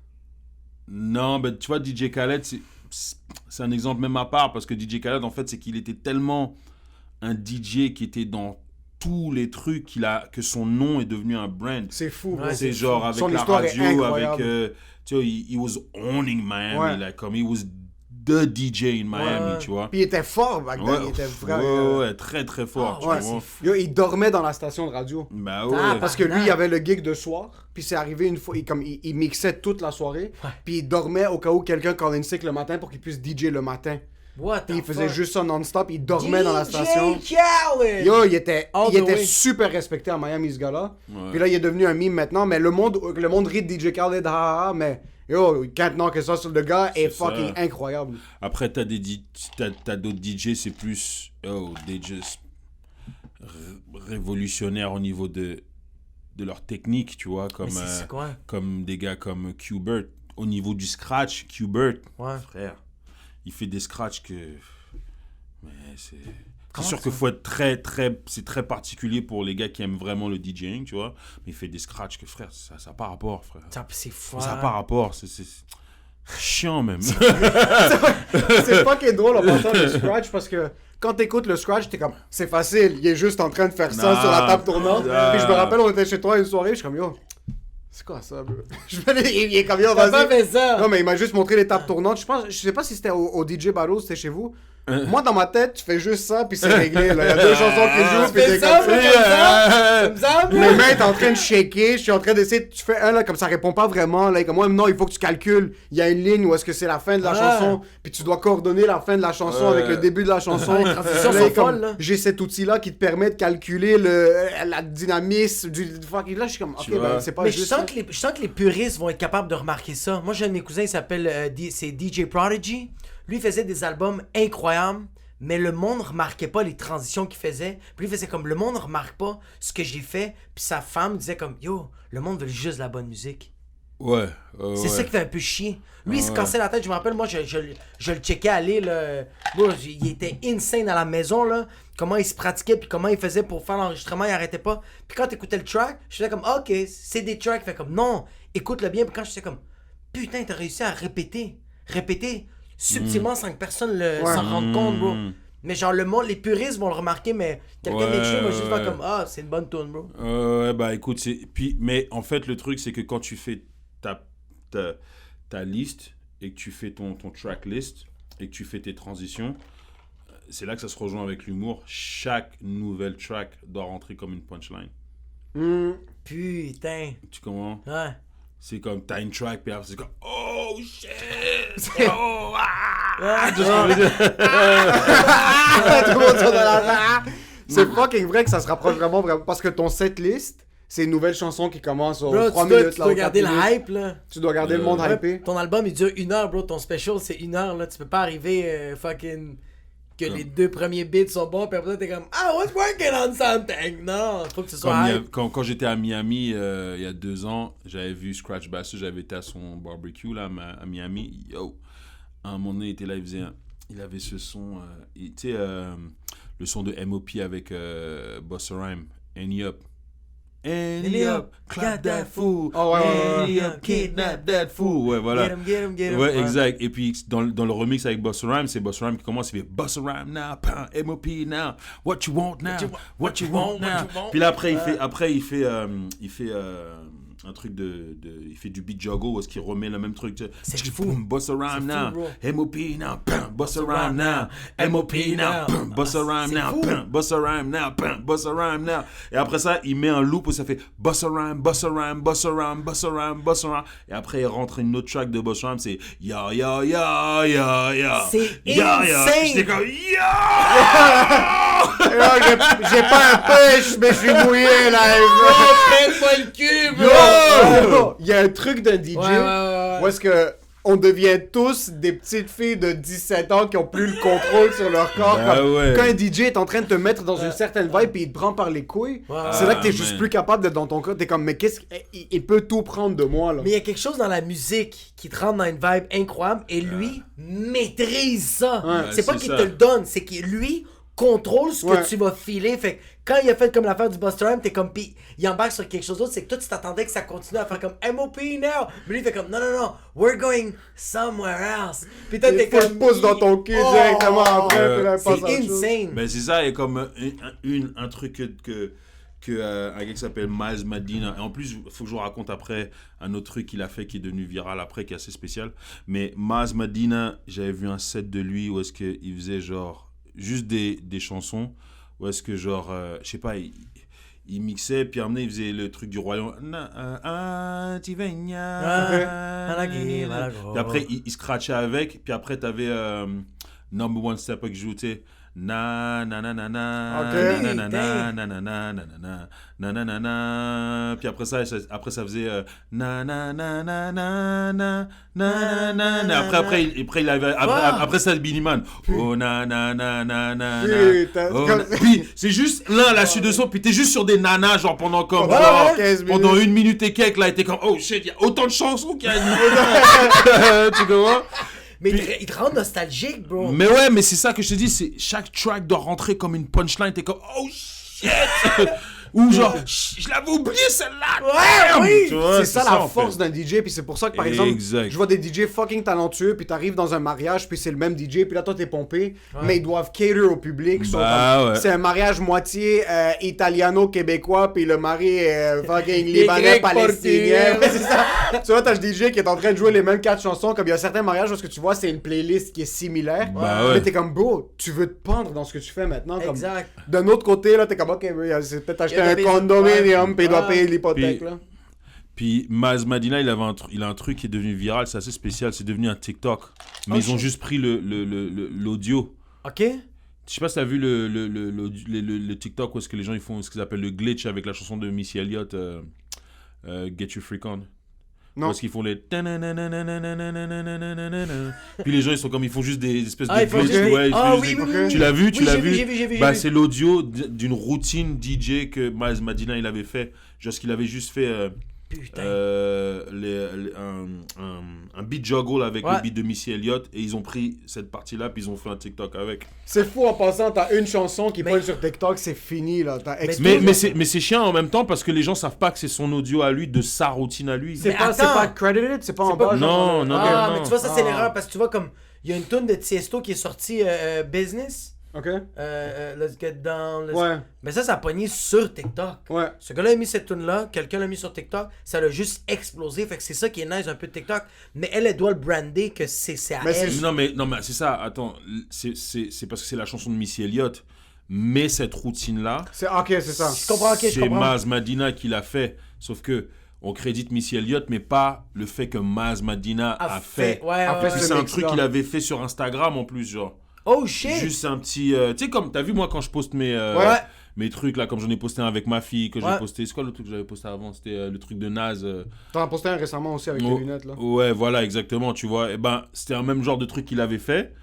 non, ben tu vois, DJ Khaled c'est un exemple même à part, parce que DJ Khaled en fait c'est qu'il était tellement un DJ qui était dans tous les trucs que son nom est devenu un brand. C'est fou, bro. Ouais, C'est genre fou. avec Son la histoire est radio, incroyable. avec tu vois, he was owning Miami, Ouais. like comme he was the DJ in Miami, Ouais. tu vois. Puis il était fort back then, il était vraiment. ouais, très très fort, Ah, tu Ouais, vois. Yo, il dormait dans la station de radio. Bah ouais. Ah, Parce que lui, il avait le gig de soir, puis c'est arrivé une fois, il mixait toute la soirée, puis il dormait au cas où quelqu'un call in sick le matin pour qu'il puisse DJ le matin. What the Puis il faisait fuck? juste ça non-stop, il dormait dans la station. DJ Khaled! Yo, il était All the way. super respecté à Miami, ce gars-là. Ouais. Puis là, il est devenu un meme maintenant, mais le monde rit de DJ Khaled, mais yo, il can't knock ça sur le gars est C'est ça. fucking incroyable. Après, t'as d'autres DJ, c'est plus DJs révolutionnaires au niveau de leur technique, tu vois, comme, Mais c'est quoi? comme des gars comme Qbert. Au niveau du scratch, Qbert, Ouais. frère, il fait des scratchs que... Mais c'est... C'est sûr qu'il faut être c'est très particulier pour les gars qui aiment vraiment le DJing, tu vois. Mais il fait des scratchs que, frère, ça n'a pas rapport, frère. C'est fou. Ça n'a pas rapport, c'est chiant même. C'est fucking drôle en passant le scratch parce que quand t'écoutes le scratch, t'es comme, c'est facile, il est juste en train de faire ça sur la table tournante. Puis je me rappelle, on était chez toi une soirée, je suis comme, yo, c'est quoi ça, bro? Il est comme, yo, T'as pas vas-y. fait ça. Non, mais il m'a juste montré les tables tournantes. Je sais pas si c'était au DJ Battle, c'était chez vous. Moi, dans ma tête, tu fais juste ça, puis c'est réglé. Là. Il y a deux chansons qui jouent, puis t'es comme ça. Mes mains sont en train de shaker, je suis en train d'essayer. Tu fais un, là, comme ça répond pas vraiment. Là, comme moi, non, il faut que tu calcules. Il y a une ligne où est-ce que c'est la fin de la chanson, puis tu dois coordonner la fin de la chanson avec le début de la chanson. Les transitions Là, sont comme, folles, là. j'ai cet outil-là qui te permet de calculer la dynamisme du fucking. Là, je suis comme, ok, ben, c'est pas Mais juste. je sens que les puristes vont être capables de remarquer ça. Moi, j'ai un de mes cousins, il s'appelle c'est DJ Prodigy. Lui, il faisait des albums incroyables, mais le monde remarquait pas les transitions qu'il faisait. Puis lui, il faisait comme, le monde remarque pas ce que j'ai fait. Puis sa femme disait comme, yo, le monde veut juste la bonne musique. Ouais. C'est ça qui fait un peu chier. Lui, il se cassait la tête. Je me rappelle, moi, je le checkais aller, là. Moi, il était insane à la maison, là. Comment il se pratiquait, puis comment il faisait pour faire l'enregistrement, il arrêtait pas. Puis quand t'écoutais le track, je faisais comme, ok, c'est des tracks. Fait comme, non, écoute-le bien. Puis quand je faisais comme, putain, t'as réussi à répéter subtilement sans que personne s'en rende compte, bro. Mais genre, le monde, les puristes vont le remarquer, mais quelqu'un d'étudié va juste faire comme, ah, c'est une bonne tune, bro. Ouais, bah écoute, mais en fait, le truc, c'est que quand tu fais ta liste et que tu fais ton track list et que tu fais tes transitions, c'est là que ça se rejoint avec l'humour. Chaque nouvelle track doit rentrer comme une punchline. Putain. Tu comprends? Ouais. C'est comme, t'as une track, puis après, c'est comme, oh shit! Oh, ah! Tout le monde sont dans la- C'est fucking vrai que ça se rapproche vraiment parce que ton setlist, c'est une nouvelle chanson qui commence aux Bro, 3 tu dois minutes. là, aux garder 4 la minutes. hype, là. Tu dois garder le monde hypé. Ton album, il dure 1 heure, bro. Ton special, c'est 1 heure, là. Tu peux pas arriver fucking... Que les 2 premiers beats sont bons, puis après, t'es comme, I was working on something. Non, faut que ce soit hype. Quand j'étais à Miami, il y a 2 ans, j'avais vu Scratch Bassett, j'avais été à son barbecue, là, à Miami. Yo! À un moment donné, il était là, il avait ce son, tu sais, le son de M.O.P. avec Busta Rhymes, Any Up. Any up, clap that fool. Oh, ouais, Any up, kidnap that fool. Ouais, voilà. Get him. Ouais, exact. Et puis, dans le remix avec Busta Rhymes, c'est Busta Rhymes qui commence, il fait Busta Rhymes now, M.O.P. now, what you want now, what you want now. Puis là, après, il fait un truc il fait du beat juggle où est-ce qu'il remet le même truc. C'est fou. Busta Rhymes now, bro. M.O.P. now, Busta Rhymes now, M.O.P. now, Busta Rhymes now, Busta Rhymes now, Busta Rhymes now. Et après ça, il met un loop où ça fait Busta Rhymes, Busta Rhymes, Busta Rhymes, Busta Rhymes, Busta Rhymes. Et après, il rentre une autre track de Busta Rhymes, c'est Ya ya ya ya ya. C'est Ya, insane. J'étais comme Ya. J'ai pas un push, mais je suis mouillé là. Prends-moi le cul, bro. Yo! Il y a un truc d'un DJ Ouais. où est-ce que on devient tous des petites filles de 17 ans qui ont plus le contrôle sur leur corps. Bah Comme ouais. Quand un DJ est en train de te mettre dans une certaine vibe et il te prend par les couilles, c'est là que t'es juste man. plus capable d'être dans ton corps. T'es comme, mais il peut tout prendre de moi là. Mais il y a quelque chose dans la musique qui te rentre dans une vibe incroyable et lui maîtrise ça. Ouais. C'est pas C'est qu'il ça. te le donne, c'est qu'il lui contrôle ce Ouais. que tu vas filer. Fait que quand il a fait comme l'affaire du Busta Rhymes, t'es comme pis il embarque sur quelque chose d'autre, c'est que toi tu t'attendais que ça continue à faire comme M.O.P. now. Mais lui il fait comme non, we're going somewhere else. Puis toi t'es Il faut comme le pouce dans ton cul directement après. puis là, il passe à c'est autre chose. insane. Ben c'est ça, et comme un truc que un gars qui s'appelle Maz Madina, et en plus il faut que je vous raconte après un autre truc qu'il a fait qui est devenu viral après, qui est assez spécial, mais Maz Madina, j'avais vu un set de lui où est-ce qu'il faisait genre juste des chansons, où est-ce que genre, je sais pas, il mixait, puis à un moment donné, il faisait le truc du royaume. Puis après, il scratchait avec, puis après, t'avais Number One Step qui joue, tu sais. Na na na na na Ok. na na na na na na na na na na na. Puis après ça faisait na na na na na na na na na. Après il avait après ça Billy Man. Oh na na na na na Putain, na. comme- Puis c'est juste l'un à la suite de son, puis t'es juste sur des nanas genre pendant comme Ouais, genre 15 minutes. pendant 1 minute et quelques là, et t'es comme oh shit, il y a autant de chansons qu'il y a. Tu comprends? Mais Puis- il te rend nostalgique, bro. Mais ouais, mais c'est ça que je te dis, c'est chaque track doit rentrer comme une punchline, t'es comme oh shit ou genre je l'avais oublié celle-là. Ouais, oui. Tu vois, C'est ça la en force fait. d'un DJ, puis c'est pour ça que par exemple, Exact. je vois des DJ fucking talentueux, puis t'arrives dans un mariage, puis c'est le même DJ, puis là toi t'es pompé, mais ils doivent cater au public. Bah, ouais. C'est un mariage moitié italiano-québécois, puis le mari est fucking libanais-palestinien. Ouais, c'est ça. Tu vois, t'as le DJ qui est en train de jouer les mêmes 4 chansons, comme il y a certains mariages où ce que tu vois, c'est une playlist qui est similaire. Bah, ouais. Mais t'es comme, bro, tu veux te pendre dans ce que tu fais maintenant. Comme... Exact. D'un autre côté, là, t'es comme, ok, c'est peut-être acheter Il a un besoin- condominium, puis il doit Ouais. payer l'hypothèque, Puis- là. Puis Maz Madina, il a un truc qui est devenu viral, c'est assez spécial, c'est devenu un TikTok. Mais ils ont juste pris l'audio. Ok? Je sais pas si t'as vu le TikTok où est-ce que les gens ils font ce qu'ils appellent le glitch avec la chanson de Missy Elliott, Get Your Freak On. Non. Parce qu'ils font les... Puis les gens, ils font juste des espèces Ah, de ils font glitch. juste des- Ouais, ils font Ah, juste oui, des- oui, oui, Tu l'as vu, tu oui, l'as j'ai vu, vu. j'ai vu. Bah, c'est l'audio d'une routine DJ que Maz Madina, il avait fait. Genre, ce qu'il avait juste fait... Putain. un beat juggle avec Ouais. le beat de Missy Elliott et ils ont pris cette partie-là puis ils ont fait un TikTok avec. C'est fou en passant, t'as une chanson qui Mais- pointe sur TikTok, c'est fini là. T'as Mais c'est chiant en même temps parce que les gens savent pas que c'est son audio à lui, de sa routine à lui. c'est Mais pas, c'est attends. pas credited, c'est pas en pas- bas. genre, Non, non, Ah, non, mais non. tu vois, ça, c'est Ah. l'erreur. Parce que tu vois, comme, il y a une tune de Tiesto qui est sortie, Business. Ok. Let's Get Down. Ouais, Mais ça a pogné sur TikTok. ouais. Ce gars-là a mis cette tune-là, quelqu'un l'a mis sur TikTok, ça l'a juste explosé. Fait que c'est ça qui est nice un peu de TikTok. Mais elle doit le brander que c'est à Mais elle. c'est- Non mais c'est ça, attends, c'est parce que c'est la chanson de Missy Elliott, mais cette routine là, Ok, c'est ça. Je comprends, ok, je c'est comprends. Maz Madina qui l'a fait, sauf que on crédite Missy Elliott mais pas le fait que Maz Madina a fait. Ouais, a ouais, fait ouais. Puis ce c'est un mix-là. truc qu'il avait fait sur Instagram en plus, genre. Oh shit! Juste un petit. Tu sais, comme. T'as vu, moi, quand je poste Ouais. mes trucs, là, comme j'en ai posté un avec ma fille, que j'ai Ouais. posté. C'est quoi le truc que j'avais posté avant? C'était le truc de Naz. T'en as posté un récemment aussi avec les lunettes là. Ouais, voilà, exactement, tu vois. Et ben, c'était un même genre de truc qu'il avait fait.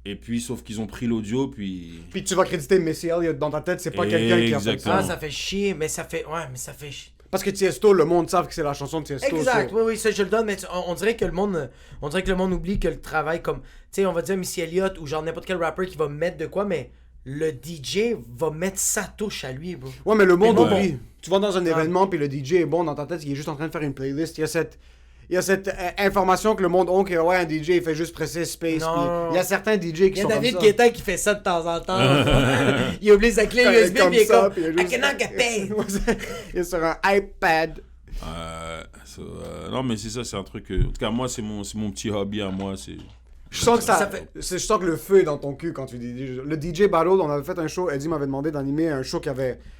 Et puis, sauf qu'ils ont pris l'audio, puis. Puis tu vas créditer Missy Elliott dans ta tête, c'est pas quelqu'un qui a fait Exactement. Ah, ça. ça fait chier, mais ça fait. Ouais, mais ça fait chier. Parce que Tiesto, le monde savent que c'est la chanson de Tiesto. Exact, so- oui, ça je le donne, mais on dirait que le monde oublie que le travail comme, tu sais, on va dire Missy Elliott ou genre n'importe quel rapper qui va mettre de quoi, mais le DJ va mettre sa touche à lui, bro. Ouais, mais le monde Mais bon. oublie. Tu vas dans un événement, puis le DJ est bon dans ta tête, il est juste en train de faire une playlist. Il y a cette information que le monde a que ouais, un DJ il fait juste presser space. Non. Puis il y a certains DJ qui Il y a sont David comme ça. Guetta qui fait ça de temps en temps. Il oublie sa clé USB Comme puis il est ça, comme puis il est juste- I cannot get paid. Il est sur un iPad. Non, mais c'est ça, c'est un truc. En tout cas, moi, c'est mon petit hobby à moi. C'est. Je sens que Ça fait- je sens que le feu est dans ton cul quand tu dis DJ. Le DJ Battle, on avait fait un show, Eddie m'avait demandé d'animer un show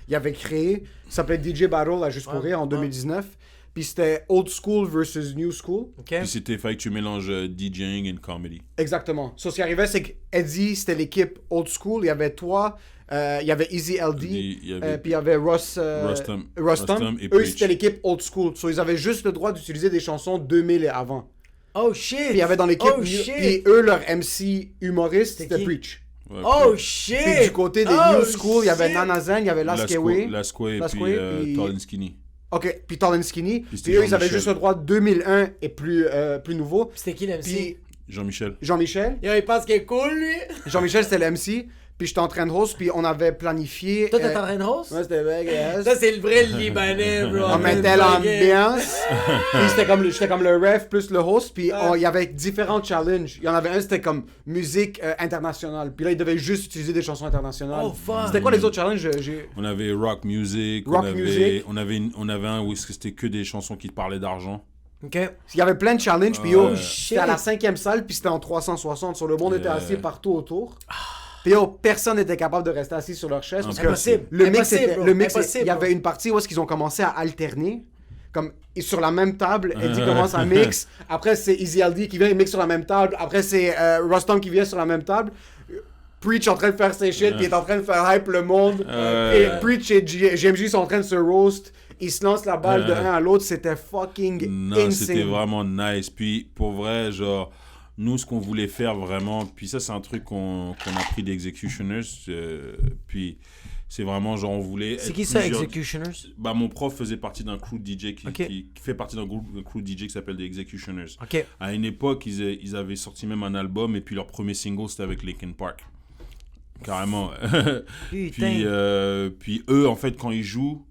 il avait créé, ça s'appelait DJ Battle à Juste pour Ouais, rire en ouais. 2019. Puis c'était old school versus new school. Ok. Puis fallait que tu mélanges DJing et comedy. Exactement. So, ce qui arrivait, c'est que Eddie, c'était l'équipe old school. Il y avait toi, il y avait Easy LD, Il y avait puis il y avait Rustum. Rustum et Eux, Preach. c'était l'équipe old school. So, ils avaient juste le droit d'utiliser des chansons 2000 et avant. Oh shit. Puis il y avait dans l'équipe, Oh puis shit. eux, leur MC humoriste, C'était c'était qui? Preach. Ouais, Oh Preach. shit. Puis du côté des Oh, new school, il y avait shit. Nana Zen, il y avait Laskewe. Lasquay et Lasquay, puis puis- Tall and Skinny. Ok, puis Tall and Skinny. Puis c'était Puis eux, ils avaient Jean-Michel. juste le droit 2001 et plus nouveau. C'était qui l'MC? Puis Jean-Michel. Jean-Michel. Yo, il pense qu'il est cool lui. Jean-Michel, c'était l'MC. Puis j'étais en train de host, puis on avait planifié. Toi t'es en train de host? Ouais, c'était big, Ça c'est le vrai Libanais, bro. On mettait l'ambiance. Puis j'étais comme le ref plus le host. Puis il y avait différents challenges. Il y en avait un, c'était comme musique internationale. Puis là, ils devaient juste utiliser des chansons internationales. Oh, fuck. C'était quoi les autres challenges? On avait rock music. Rock on avait, music. On avait un où c'était que des chansons qui parlaient d'argent. Ok. Il y avait plein de challenges. Puis Oh, c'était à la 5e salle. Puis c'était en 360. Sur le monde était assis partout autour. Ah. Puis personne n'était capable de rester assis sur leur chaise. Parce que Impossible. le mix, Impossible, bro. le mix, Impossible, il y avait bro. une partie où est-ce qu'ils ont commencé à alterner. Comme sur la même table, Eddie commence à mix. Après, c'est Easy LD qui vient, il mixe sur la même table. Après, c'est Rustum qui vient sur la même table. Preach en train de faire ses shit, puis il est en train de faire hype le monde. Et Preach et GMG sont en train de se roast. Ils se lancent la balle de un à l'autre. C'était fucking Non, c'était insane. vraiment nice. Puis, pour vrai, genre, nous, ce qu'on voulait faire vraiment, puis ça, c'est un truc qu'on a pris d'Executioners. Puis, C'est vraiment genre on voulait. C'est être qui ça, plusieurs- Executioners? Bah mon prof faisait partie d'un crew DJ Ok. qui fait partie d'un crew DJ qui s'appelle The Executioners. Ok. À une époque, ils avaient sorti même un album et puis leur premier single c'était avec Linkin Park. Carrément. Putain. Puis eux, en fait, quand ils jouent,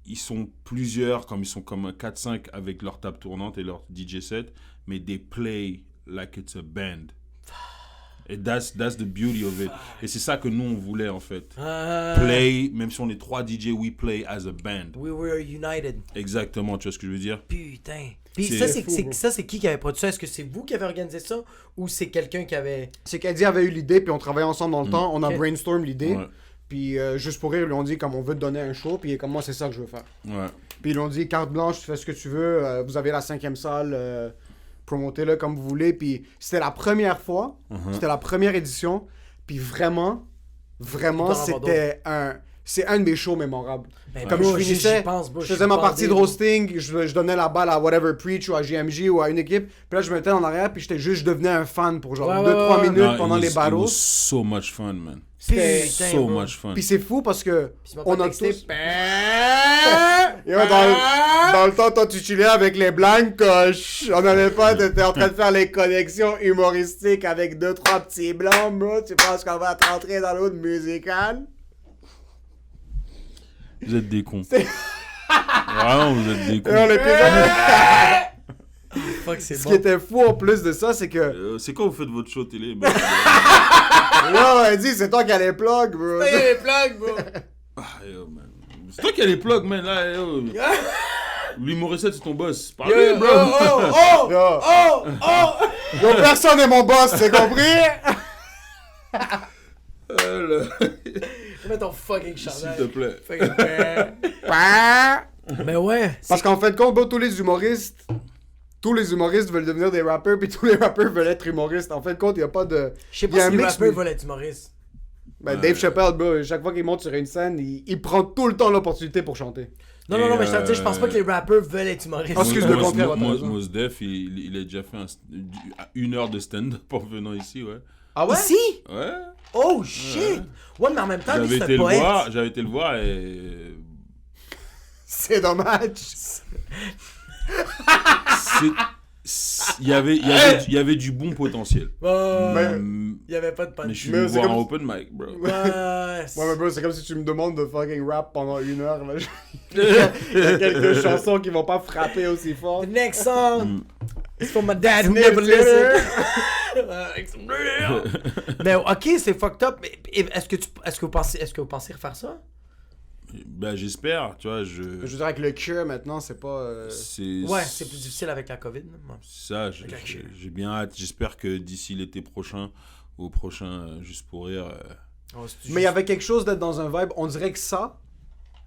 ils sont plusieurs, comme ils sont comme 4-5 avec leur table tournante et leur DJ set, mais they play like it's a band. Et that's the beauty of it. Et c'est ça que nous, on voulait, en fait. Play, même si on est 3 DJ, we play as a band. We were united. Exactement, tu vois ce que je veux dire? Putain. Puis C'est- ça, c'est qui avait produit ça? Est-ce que c'est vous qui avez organisé ça ou c'est quelqu'un qui avait... C'est qu'Eddie avait eu l'idée, puis on travaillait ensemble dans le temps. On a Ok. brainstorm l'idée. Ouais. Puis juste pour rire, ils lui ont dit comme on veut te donner un show, puis comme moi c'est ça que je veux faire. Ouais. Puis ils lui ont dit carte blanche, tu fais ce que tu veux, vous avez la 5e salle, promotez-le comme vous voulez. Puis c'était la première fois, c'était la première édition, puis vraiment, Il doit en avoir c'est un de mes shows mémorables. Ben, Comme bro, je finissais, j'y pense, bro, je je faisais suis ma bandé, partie de bro. roasting, je donnais la balle à Whatever Preach ou à JMJ ou à une équipe, puis là je me mettais en arrière, puis je devenais un fan pour genre Ouais, 2-3 ouais, ouais. minutes No, pendant it les was battles. so much fun, man. C'était Putain, So bro. much fun. Puis c'est fou parce que Puis tu m'as on pas a texté. tous... Yo, dans le temps, toi, tu chillais avec les blancoches. On n'avait pas, t'étais en train de faire les connexions humoristiques avec 2-3 petits blancs, bro. Tu penses qu'on va te rentrer dans l'autre musicale? Vous êtes des cons. Vraiment, vous êtes des Et on cons. l'épisode... Fuck, c'est Ce bon. qui était fou en plus de ça, c'est que... C'est quand vous faites votre show télé? Ben, Yo, elle dit, c'est toi qui as les plugs, bro. les plugs, bro. ah, yo, man. C'est toi qui as les plugs, man. Là, yo. L'humoriste, c'est ton boss. Parlez, bro. Yo, yo, personne n'est mon boss, c'est compris? Mets ton fucking S'il chandail. te plaît. Fucking- Mais ouais. Parce qu'en fait, compte, bro, tous les humoristes veulent devenir des rappeurs, puis tous les rappeurs veulent être humoristes. En fait, compte, il n'y a pas de... Je sais il y a pas un si les mix, rappeurs mais- veulent être humoristes. Ben, Dave Chappelle, bro, chaque fois qu'il monte sur une scène, il prend tout le temps l'opportunité pour chanter. Non, mais je pense pas que les rappeurs veulent être humoristes. Ah, excuse le contraire, t'as raison. Mos Def, il a déjà fait 1 heure de stand-up en venant ici, ouais. Ah ouais? Ici? Ouais. Oh shit! Ouais, mais en même temps, lui, J'avais c'est été un le poète. voir, et... C'est dommage. Il y avait du bon potentiel. Il y avait pas de Mais punch. je suis Mais venu c'est voir un comme- open mic, bro. Ouais, Ouais, mais bro, c'est comme si tu me demandes de fucking rap pendant 1 heure. Là. Il y a quelques chansons qui vont pas frapper aussi fort. The next song is for my dad who Snip, never listened. snip. Mais ok, c'est fucked up. Mais est-ce que vous pensez refaire ça? Ben, j'espère, tu vois, Je veux dire, avec le cure maintenant, c'est pas. Ouais, c'est plus difficile avec la COVID. là. Ouais. Ça, j'ai bien hâte. J'espère que d'ici l'été prochain, ou au prochain, juste pour rire... Oh, c'est Mais il y avait quelque chose d'être dans un vibe. On dirait que ça,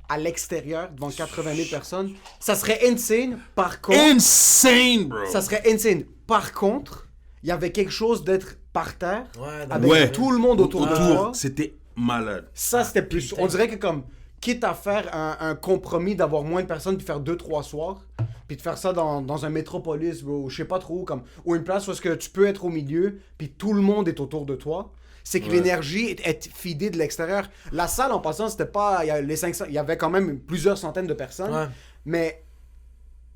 à l'extérieur, devant 80 000 personnes, ça serait insane. Par contre. Insane, bro! Ça serait insane. Par contre, il y avait quelque chose d'être par terre. Ouais, dans Avec Ouais. tout le monde autour de toi. C'était malade. Ça, c'était plus. putain. On dirait que comme. Quitte à faire un compromis d'avoir moins de personnes puis faire 2-3 soirs, puis de faire ça dans un métropolis, ou je sais pas trop où, comme, ou une place où est-ce que tu peux être au milieu, puis tout le monde est autour de toi. C'est que Ouais. l'énergie est feedée de l'extérieur. La salle, en passant, c'était pas. Les 500, il y avait quand même plusieurs centaines de personnes, Ouais. mais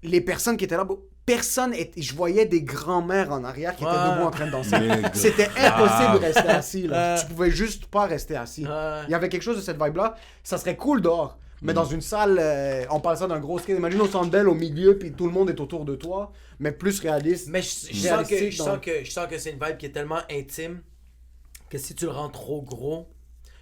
les personnes qui étaient là, je voyais des grands-mères en arrière qui étaient Ouais. debout en train de danser. Mais C'était impossible de rester assis. Là. Ouais. Tu pouvais juste pas rester assis. Ouais. Il y avait quelque chose de cette vibe-là. Ça serait cool dehors. Mais dans une salle, on parle ça d'un gros skate. Imagine au centre belle, au milieu, puis tout le monde est autour de toi. Mais plus réaliste. Mais je sens Réalistique je sens que c'est une vibe qui est tellement intime que si tu le rends trop gros,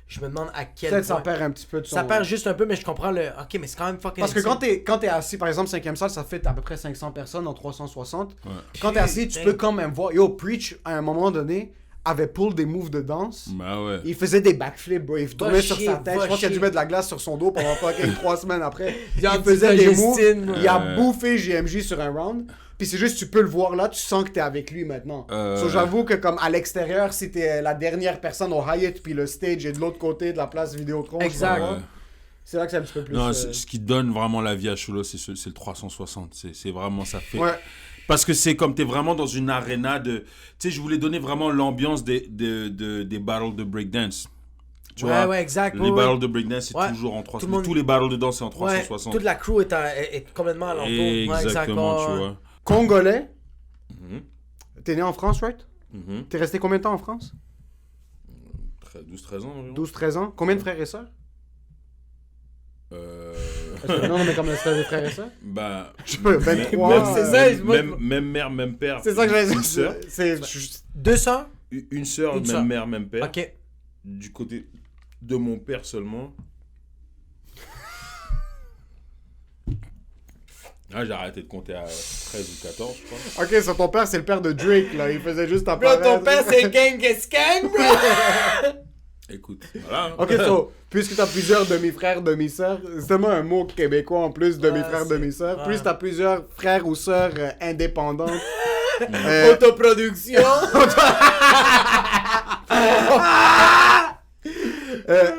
je me demande à quel Peut-être ça point... perd un petit peu de son... Ça perd juste un peu, mais je comprends le... Ok, mais c'est quand même fucking Parce que intime. quand t'es assis, par exemple, 5e salle, ça fait à peu près 500 personnes en 360. Ouais. Quand t'es assis, tu Putain. peux quand même voir. Yo, Preach, à un moment donné, avait pull des moves de danse. Bah ouais. Il faisait des backflips, bro. Il tournait sur chier, sa tête. va Je pense qu'il a dû chier. mettre de la glace sur son dos pendant fucking 3 semaines après. Il a Il faisait des moves. Justine, Il a ouais. bouffé JMJ sur un round. Puis c'est juste, tu peux le voir là, tu sens que t'es avec lui maintenant. So, j'avoue que comme à l'extérieur, si t'es la dernière personne au Hyatt, puis le stage est de l'autre côté de la place Vidéotron, Exact. je sais pas, c'est là que c'est un petit peu plus... Non, ce qui donne vraiment la vie à Cholo, c'est le 360. C'est vraiment, ça fait... Ouais. Parce que c'est comme t'es vraiment dans une arena de... Tu sais, je voulais donner vraiment l'ambiance des battles de breakdance. Tu vois, ouais, exact. les ouais, battles de breakdance, c'est Ouais. toujours en Tout le 360. monde- Tous les battles de danse, c'est en Ouais, 360. toute la crew est complètement alentour. Ouais, Exactement, exact, tu ouais. vois. Congolais, Mhm, t'es né en France, right? mhm. T'es resté combien de temps en France? 12-13 ans environ. 12-13 ans. Combien de frères et sœurs? Euh, Non, mais comme des frères et sœurs? Bah, Je sais pas, 23. même, c'est ça, moi, même mère, même père. C'est ça que j'allais Une dire. sœur, C'est... 2 sœurs? une sœur, Une même sœur. mère, même père. Ok. Du côté de mon père seulement. Ah, j'ai arrêté de compter à 13 ou 14, je crois. Ok, ça, ton père, c'est le père de Drake, là. Il faisait juste Bro, apparaître. ton père, c'est Genghis Khan, bro! Écoute, voilà. Ok, so, puisque t'as plusieurs demi-frères, demi-sœurs, c'est tellement un mot québécois en plus, demi-frère, c'est- demi-sœur. ouais. Plus t'as plusieurs frères ou sœurs indépendantes. Autoproduction!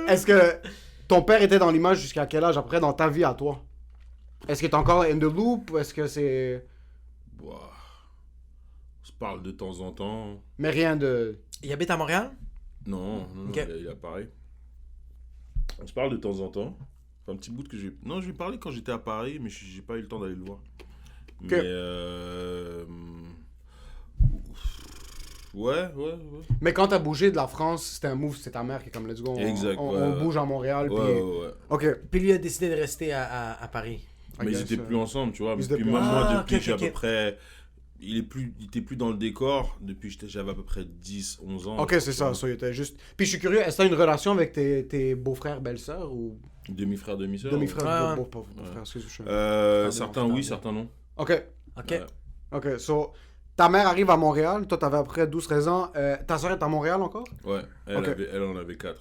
Est-ce que ton père était dans l'image jusqu'à quel âge après dans ta vie à toi? Est-ce que t'es encore in the loop? Est-ce que c'est... Ouah. On se parle de temps en temps. Mais rien de... Il habite à Montréal? Non, non, Ok. il a Paris. On se parle de temps en temps. C'est un petit bout que j'ai... Non, je lui ai parlé quand j'étais à Paris, mais j'ai pas eu le temps d'aller le voir. Ok. Mais ouais. Mais quand t'as bougé de la France, c'était un move, c'est ta mère qui est comme let's go, Exact, on ouais. bouge à Montréal, Ouais, puis... ouais. Ok. Puis lui a décidé de rester à Paris. Mais ils guess, étaient plus ensemble, tu vois. ils étaient Puis plus moi, ensemble. depuis Ok, j'ai ok, à peu ok. près... Il était plus dans le décor depuis que j'avais à peu près 10, 11 ans. Ok, c'est ça, tu ça, il était juste... Puis je suis curieux, est-ce que t'as une relation avec tes beaux-frères, belles-sœurs, ou... vois. Demi-frère, demi-sœur. Demi-frères, Ouais. beaux-frères, excuse-moi. Certains oui, certains non. Ok, Ok. Ouais. ok, so... Ta mère arrive à Montréal, toi t'avais après 12-13 ans, ta soeur est à Montréal encore? Ouais, Ok. elle en avait 4.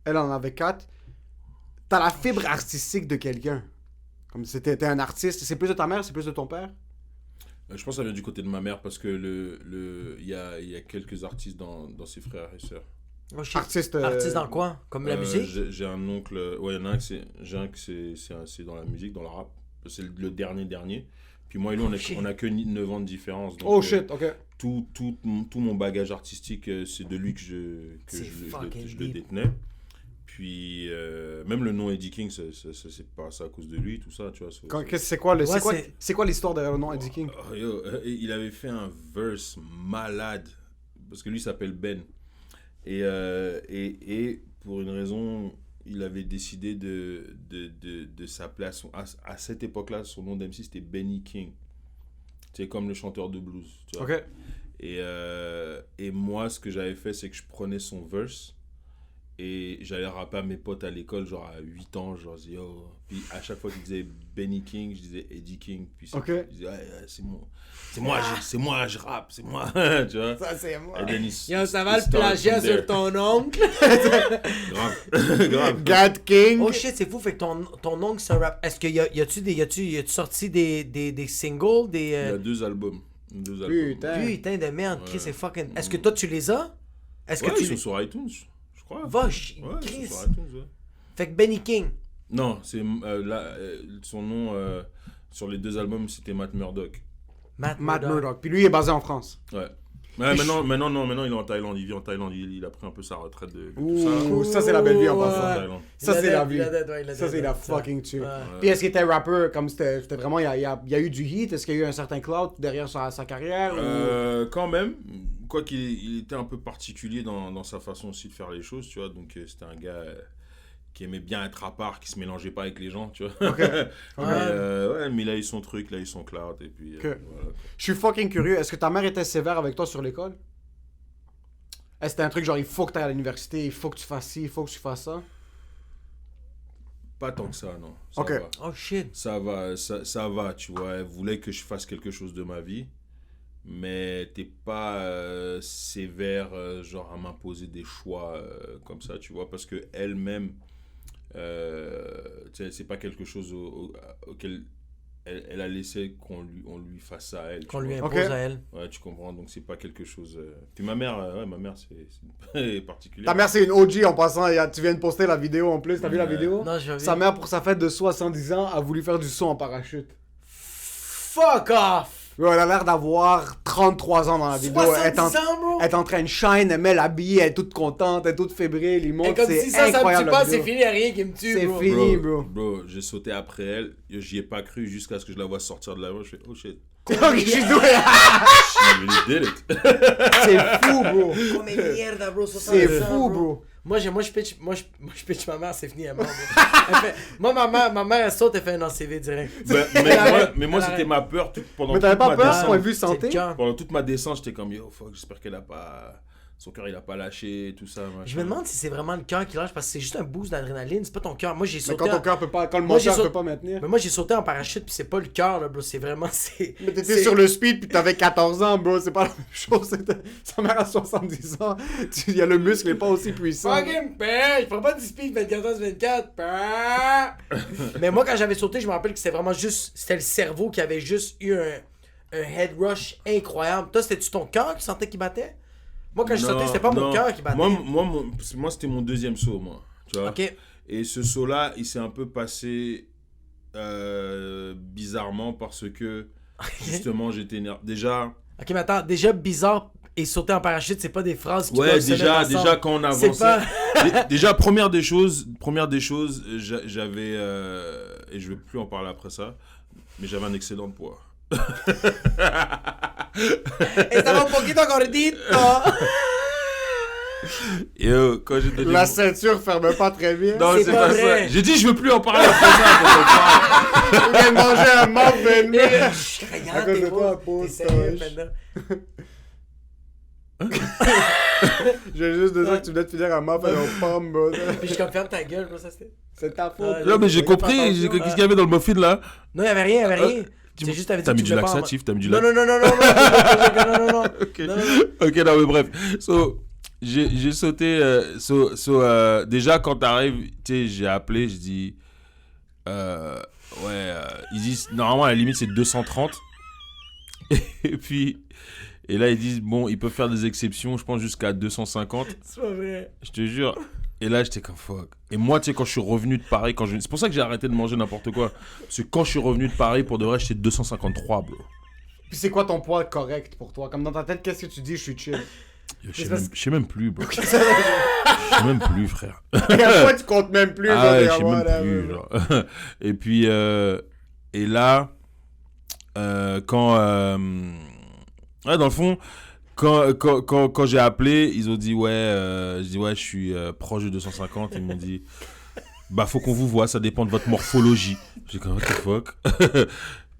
Elle en avait 4. T'as la fibre artistique de quelqu'un. Comme si t'étais un artiste, c'est plus de ta mère, c'est plus de ton père? Je pense que ça vient du côté de ma mère parce que il y a quelques artistes dans ses frères et sœurs. Oh, shit. Artiste... Artiste dans quoi? Comme la musique? J'ai un oncle, ouais, il y en a un c'est dans la musique, dans le rap. C'est le dernier. Puis moi et lui, shit. on a que 9 ans de différence. Donc, Oh shit, ok. tout mon bagage artistique, c'est de lui que C'est fucking je le deep. détenais. Puis même le nom Eddie King, c'est pas ça à cause de lui, tout ça, tu vois. C'est quoi le... Ouais, c'est quoi l'histoire derrière le nom Eddie King? Oh, yo, il avait fait un verse malade, parce que lui s'appelle Ben. Et pour une raison, il avait décidé de s'appeler à cette époque-là, son nom d'MC c'était Benny King. C'est comme le chanteur de blues. Tu vois. Ok. Et moi, ce que j'avais fait, c'est que je prenais son verse et j'allais rapper à mes potes à l'école, genre à 8 ans, genre, je disais, yo. Puis à chaque fois qu'ils disaient Benny King, je disais Eddie King. Puis Ok. je disais, ouais, c'est moi, je rappe, c'est moi, tu vois. Ça, c'est moi. Et then Yo, ça va it le plagiat started sur ton oncle? Grave. Grave. God King. Oh shit, c'est fou, fait que ton oncle c'est un rap. Est-ce qu'il y a-tu sorti des singles, Il y a des... 2 albums. Putain. Putain de merde, Chris, Ouais. c'est fucking... Est-ce que toi tu les as? Est-ce Ouais, que tu ils sont les... sur iTunes, je crois. Va, Ouais, Chris. ils sont sur iTunes, ouais. Fait que Benny King. Non, c'est son nom sur les 2 albums, c'était Matt Murdock. Matt Murdock. Puis lui, il est basé en France. Ouais. Mais maintenant, il est en Thaïlande. Il vit en Thaïlande. Il a pris un peu sa retraite de tout Ouh, ça. ça, c'est la belle vie en Ouais. passant. En Thaïlande. Ça, c'est la vie. Ça, Ça, c'est la fucking tue. Ouais. Puis est-ce qu'il était rapper comme c'était vraiment. Il y a eu du hit? Est-ce qu'il y a eu un certain clout derrière sa carrière? Quand même, quoi qu'il il était un peu particulier dans sa façon aussi de faire les choses, tu vois. Donc c'était un gars qui aimait bien être à part, qui se mélangeait pas avec les gens, tu vois. Ok. Mais il a eu son truc, il a eu son clout et puis Ok. voilà. Je suis fucking curieux. Est-ce que ta mère était sévère avec toi sur l'école? Est-ce que c'était un truc genre il faut que tu ailles à l'université, il faut que tu fasses ci, il faut que tu fasses ça? Pas tant que ça, non. Ça Ok. va. Oh shit. Ça va, tu vois. Elle voulait que je fasse quelque chose de ma vie, mais t'es pas sévère, genre à m'imposer des choix comme ça, tu vois, parce que elle-même, tu sais, c'est pas quelque chose auquel elle a laissé qu'on lui fasse ça à elle. Qu'on tu lui vois. impose Ok. à elle. Ouais, tu comprends, donc c'est pas quelque chose. Puis ma mère, c'est particulier. Ta mère, c'est une OG en passant. Tu viens de poster la vidéo en plus. T'as vu la Ouais. vidéo? Non, j'ai Sa mère, pour sa fête de 70 ans, a voulu faire du saut en parachute. Fuck off! Bro, elle a l'air d'avoir 33 ans dans la vidéo. 70 ans, bro. Elle est en train de shine, elle met l'habillée, elle est toute contente, elle est toute fébrile, il Et montre, comme c'est si ça me tue incroyable. pas, la c'est vidéo. fini, y'a rien qui me tue, C'est bro. fini, bro. Bro, j'ai sauté après elle. J'y ai pas cru jusqu'à ce que je la vois sortir de la voie. Je fais, oh shit. Donc, je suis doué. She really did it. C'est fou, bro. Comme merde, bro. C'est fou, bro. Moi, je pitch ma mère, c'est fini, elle est morte, bro. Elle fait- moi, ma mère, elle saute, elle fait un CV direct. Mais moi, c'était ma peur pendant Mais toute t'avais pas ma peur, descente. point de vue C'est santé? le cœur. Pendant toute ma descente, j'étais comme, yo, fuck, j'espère qu'elle a pas... Son cœur, il a pas lâché, tout ça. Machin. Je me demande si c'est vraiment le cœur qui lâche parce que c'est juste un boost d'adrénaline, c'est pas ton cœur. Moi, j'ai Mais sauté. quand ton cœur peut pas, quand le Moi, j'ai moteur sauté- peut pas maintenir. Mais moi, j'ai sauté en parachute, puis c'est pas le cœur, là, bro. C'est vraiment. Mais t'étais sur le speed pis t'avais 14 ans, bro. C'est pas la même chose. Sa mère a 70 ans. Il y a le muscle, il est pas aussi puissant. Fucking père, je prends pas du speed 24h/24. Mais moi, quand j'avais sauté, je me rappelle que c'était vraiment juste. C'était le cerveau qui avait juste eu un head rush incroyable. Toi, c'était-tu ton cœur qui sentait qu'il battait? Moi, quand j'ai sauté, c'était pas mon cœur qui battait. Moi, c'était mon deuxième saut, moi. Tu vois? Ok. Et ce saut-là, il s'est un peu passé bizarrement parce que, justement, j'étais énervé. Déjà... Ok, mais attends, déjà bizarre et sauter en parachute, c'est pas des phrases qui Ouais, peuvent se mettre ensemble. déjà quand on C'est avançait... pas... Déjà, première des choses, j'avais... et je vais plus en parler après ça, mais j'avais un excédent de poids. Estaba un poquito gordito. Et quand j'ai donné... La ceinture ferme pas très bien. Non, C'est c'est pas pas vrai. ça. J'ai dit, je veux plus en parler après ça. Il vient de manger un muffin, Je man. suis criant, À cause t'es de toi, pas. pauvre T'es sérieux, toche. maintenant. J'ai juste besoin que tu venais de finir un muffin aux pommes, bro. Puis je suis comme ferme ta gueule, bro, ça c'était. C'est ta faute. Ouais, Non, mais j'ai Fais pas compris. attention. Qu'est-ce qu'il y avait dans le muffin, là? Non, y'avait rien, y'avait rien. C'est juste t'avais dit T'as que mis tu du voulais pas en- laxatif, t'as mis du Non, laxatif. non. Ok, Non, non. ok, non, mais bref. J'ai sauté. Déjà, quand t'arrives, tu sais, j'ai appelé, je dis. Ils disent. Normalement, à la limite, c'est 230. Et puis. Et là, ils disent, bon, ils peuvent faire des exceptions, je pense, jusqu'à 250. C'est pas vrai. Je te jure. Et là, j'étais comme fuck. Et moi, tu sais, quand je suis revenu de Paris, c'est pour ça que j'ai arrêté de manger n'importe quoi. Parce que quand je suis revenu de Paris, pour de vrai, j'étais 253, bro. Puis c'est quoi ton poids correct pour toi? Comme dans ta tête, qu'est-ce que tu dis? Je suis chill. Je sais même plus, bro. Je sais même plus, frère. À quel point tu comptes même plus? Ah ouais, je genre, sais même plus. Genre. Et puis, et là, ouais, dans le fond, quand j'ai appelé, ils ont dit, ouais, je dis, ouais, je suis proche de 250. Ils m'ont dit, bah, faut qu'on vous voit, ça dépend de votre morphologie. J'ai comme, what the fuck?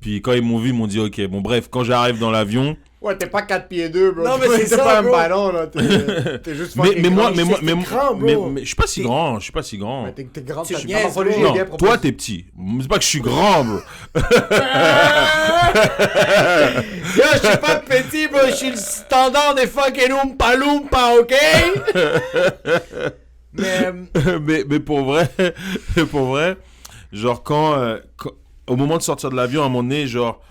Puis quand ils m'ont vu, ils m'ont dit, ok, bon, bref, quand j'arrive dans l'avion. Ouais, t'es pas 4 pieds 2, bro. Non, mais c'est T'es ça, pas un bro. ballon, là. T'es juste Mais fucking moi, grand. mais grand, bro. je suis pas si grand, je suis pas si grand. Ouais, t'es grand, Tu ta niaises, morphologie bro. est bien Non, toi proportionnée. t'es petit. C'est pas que je suis grand, bro. Yo, je suis pas petit, bro. Je suis le standard des fucking Oompa Loompa, ok? mais pour vrai, genre quand au moment de sortir de l'avion, à un moment donné, genre,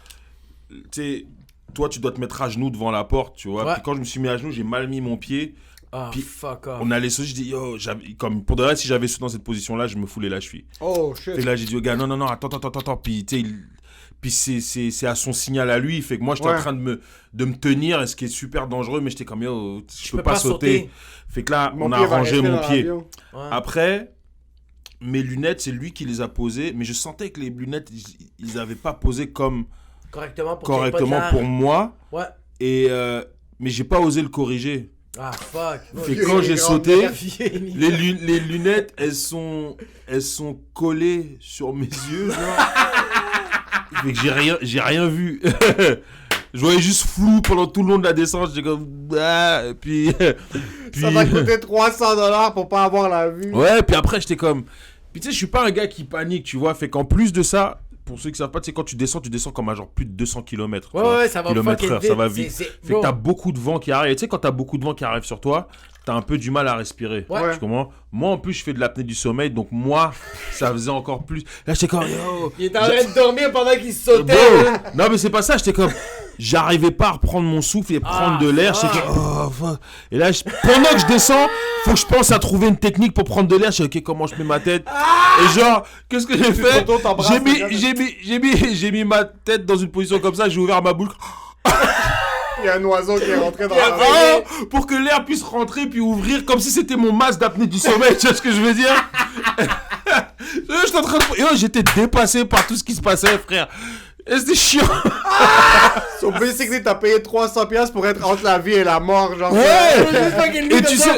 tu sais, toi tu dois te mettre à genoux devant la porte, tu vois. Ouais. Puis quand je me suis mis à genoux, j'ai mal mis mon pied. Oh, Puis fuck off. On allait sauter, je dis yo, comme pour de vrai, si j'avais sauté dans cette position-là, je me foulais la cheville. Oh, shit. Et là j'ai dit au gars, non, attends. Puis tu sais, puis c'est à son signal à lui, fait que moi j'étais Ouais. en train de me tenir, et ce qui est super dangereux, mais j'étais comme yo, je peux pas sauter. Fait que là, Mon on a pied va arrangé rester mon dans pied. l'avion. Ouais. Après, mes lunettes, c'est lui qui les a posées, mais je sentais que les lunettes, ils avaient pas posé comme Correctement pour qu'il y ait pas de correctement l'air. pour moi, Ouais. et mais j'ai pas osé le corriger. Ah, fuck. Fait Vieux que quand j'ai grand sauté, mec. les lunettes, elles sont collées sur mes yeux, genre. Fait que j'ai rien vu. Je voyais juste flou pendant tout le long de la descente, j'étais comme et puis Ça va coûter 300$ pour pas avoir la vue. ouais, puis après j'étais comme puis tu sais, je suis pas un gars qui panique, tu vois, fait qu'en plus de ça, pour ceux qui savent pas, tu sais, quand tu descends comme à genre plus de 200 km. Ouais, ça va fucking km/h, vite. ça va vite. C'est- Fait bro. que t'as beaucoup de vent qui arrive. Et tu sais, quand t'as beaucoup de vent qui arrive sur toi, t'as un peu du mal à respirer. Ouais. Tu comprends? Moi, en plus, je fais de l'apnée du sommeil, donc moi, ça faisait encore plus. Là, j'étais comme, yo. Il était en train de dormir pendant qu'il sautait. Bro. Non, mais c'est pas ça, j'étais comme. j'arrivais pas à reprendre mon souffle et prendre de l'air. fuck. J'étais oh, fuck. Et là, pendant que je descends, faut que je pense à trouver une technique pour prendre de l'air. Je sais, ok, comment je mets ma tête. Et genre, qu'est-ce que j'ai fait? J'ai mis ma tête dans une position comme ça, j'ai ouvert ma bouche. Il y a un oiseau qui est rentré dans la Pour que l'air puisse rentrer puis ouvrir comme si c'était mon masque d'apnée du sommeil, tu vois ce que je veux dire? J'étais en train de... Yo, j'étais dépassé par tout ce qui se passait, frère. Et c'était chiant. So basically, t'as payé 300$ pour être entre la vie et la mort, genre. Ouais. Et tu sais...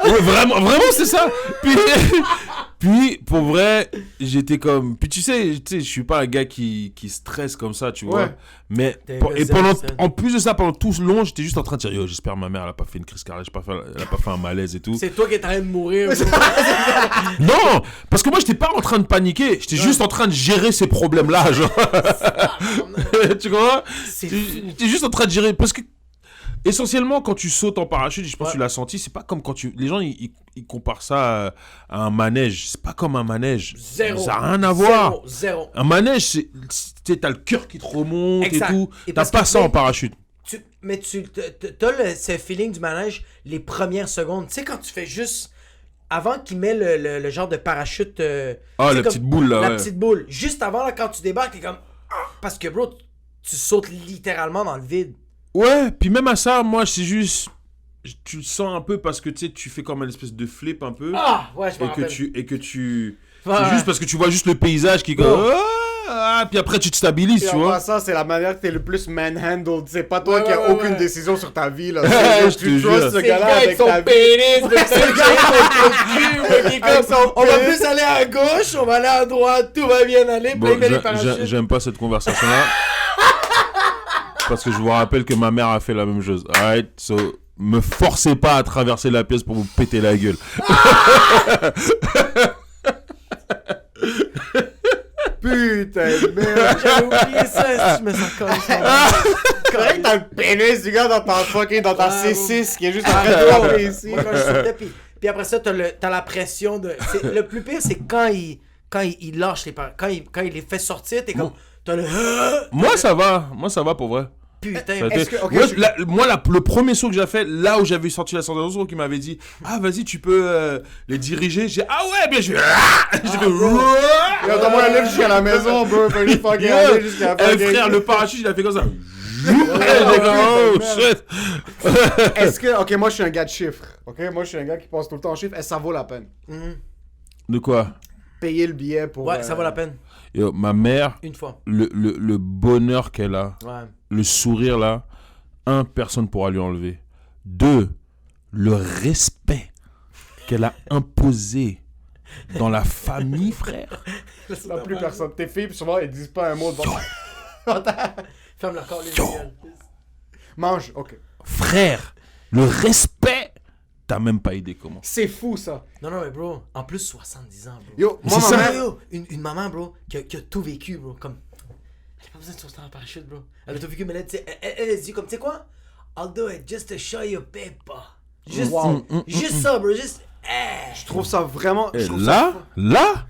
Ouais, vraiment, c'est ça. Puis, pour vrai, j'étais comme... Puis tu sais, je suis pas un gars qui stresse comme ça, tu vois. Ouais. Mais, en plus de ça, pendant tout ce long, j'étais juste en train de dire, yo, j'espère ma mère, elle a pas fait une crise cardiaque, elle a pas fait un malaise et tout. C'est toi qui es en train de mourir. Non, parce que moi, j'étais pas en train de paniquer, j'étais juste en train de gérer ces problèmes-là, genre. Tu comprends? J'étais juste en train de gérer, parce que essentiellement, quand tu sautes en parachute, je pense que tu l'as senti, c'est pas comme quand tu... Les gens, ils comparent ça à un manège. C'est pas comme un manège. Zéro. Ça n'a rien à voir. Zéro. Un manège, t'as le cœur qui te remonte Exact. et tout. Et T'as parce pas que ça en parachute. Mais t'as ce feeling du manège les premières secondes. Tu sais, quand tu fais juste... Avant qu'il met le genre de parachute... Ah, la petite boule, là, La ouais. petite boule. Juste avant, là, quand tu débarques, t'es comme... Parce que, bro, tu sautes littéralement dans le vide. Ouais, puis même à ça, moi, c'est juste... Tu le sens un peu parce que, tu sais, tu fais comme une espèce de flip un peu. Ah, ouais, je me Et rappelle. que tu... Ouais. C'est juste parce que tu vois juste le paysage qui est comme... puis après, tu te stabilises, Et tu en vois. passant, c'est la manière que t'es le plus manhandled. C'est pas toi Ouais, qui as ouais, aucune ouais. décision sur ta vie, là. Je te Tu jure. trustes ce C'est gars-là avec ta vie. pénis, c'est le gars qui est Avec son comme, on va pénis. plus aller à gauche, on va aller à droite, tout va bien aller, Bon, puis là, il met les parachutes. j'aime pas cette conversation-là. Parce que je vous rappelle que ma mère a fait la même chose. Alright, so... Me forcez pas à traverser la pièce pour vous péter la gueule. Putain de merde. J'avais oublié ça, je me sens comme ça. C'est vrai que t'as le pénis du gars dans ta fucking, dans ta Ouais, C6 qui est juste en train de taper ici. Moi, quand je sautais, puis après ça, t'as la pression de... Le plus pire, c'est quand il lâche les quand il les fait sortir, t'es comme... T'as le... Moi, ça va pour vrai. Putain, Ça a été- Est-ce que- ok, moi, le premier saut que j'ai fait, là où j'avais sorti la sensation qui m'avait dit ah vas-y tu peux les diriger, j'ai ah ouais bien je j'ai fait Yo, donne-moi un livre jusqu'à la maison, bro. Fais juste fucking aller jusqu'à la Eh, frère, le parachute il a fait comme ça. J'ai comme, oh shit. Est-ce que. Ok, moi je suis un gars de chiffres. Ok, moi je suis un gars qui pense tout le temps en chiffres. Est-ce que ça vaut la peine? De quoi? Payer le billet pour. Ouais, ça vaut la peine. Yo, ma mère, Une fois. le bonheur qu'elle a, Ouais. le sourire là, personne pourra lui enlever. 2, le respect qu'elle a imposé dans la famille, frère. La plus personne. Tes filles, souvent, elles disent pas un mot devant. Ferme le corps, les Yo. gueules. Mange, ok. Frère, le respect, t'as même pas idée comment. C'est fou ça. Non, mais bro, en plus 70 ans, bro. Yo, moi, C'est ma ça. mère. Yo, une maman, bro, qui a tout vécu, bro, comme... Elle a pas besoin de sauter en parachute, bro. Elle a tout vécu, mais là, tu sais, elle se dit comme, tu sais quoi? I'll do it just to show you paper. Juste, Wow. juste ça, bro, juste... Je trouve ça vraiment. Et Je trouve ça là,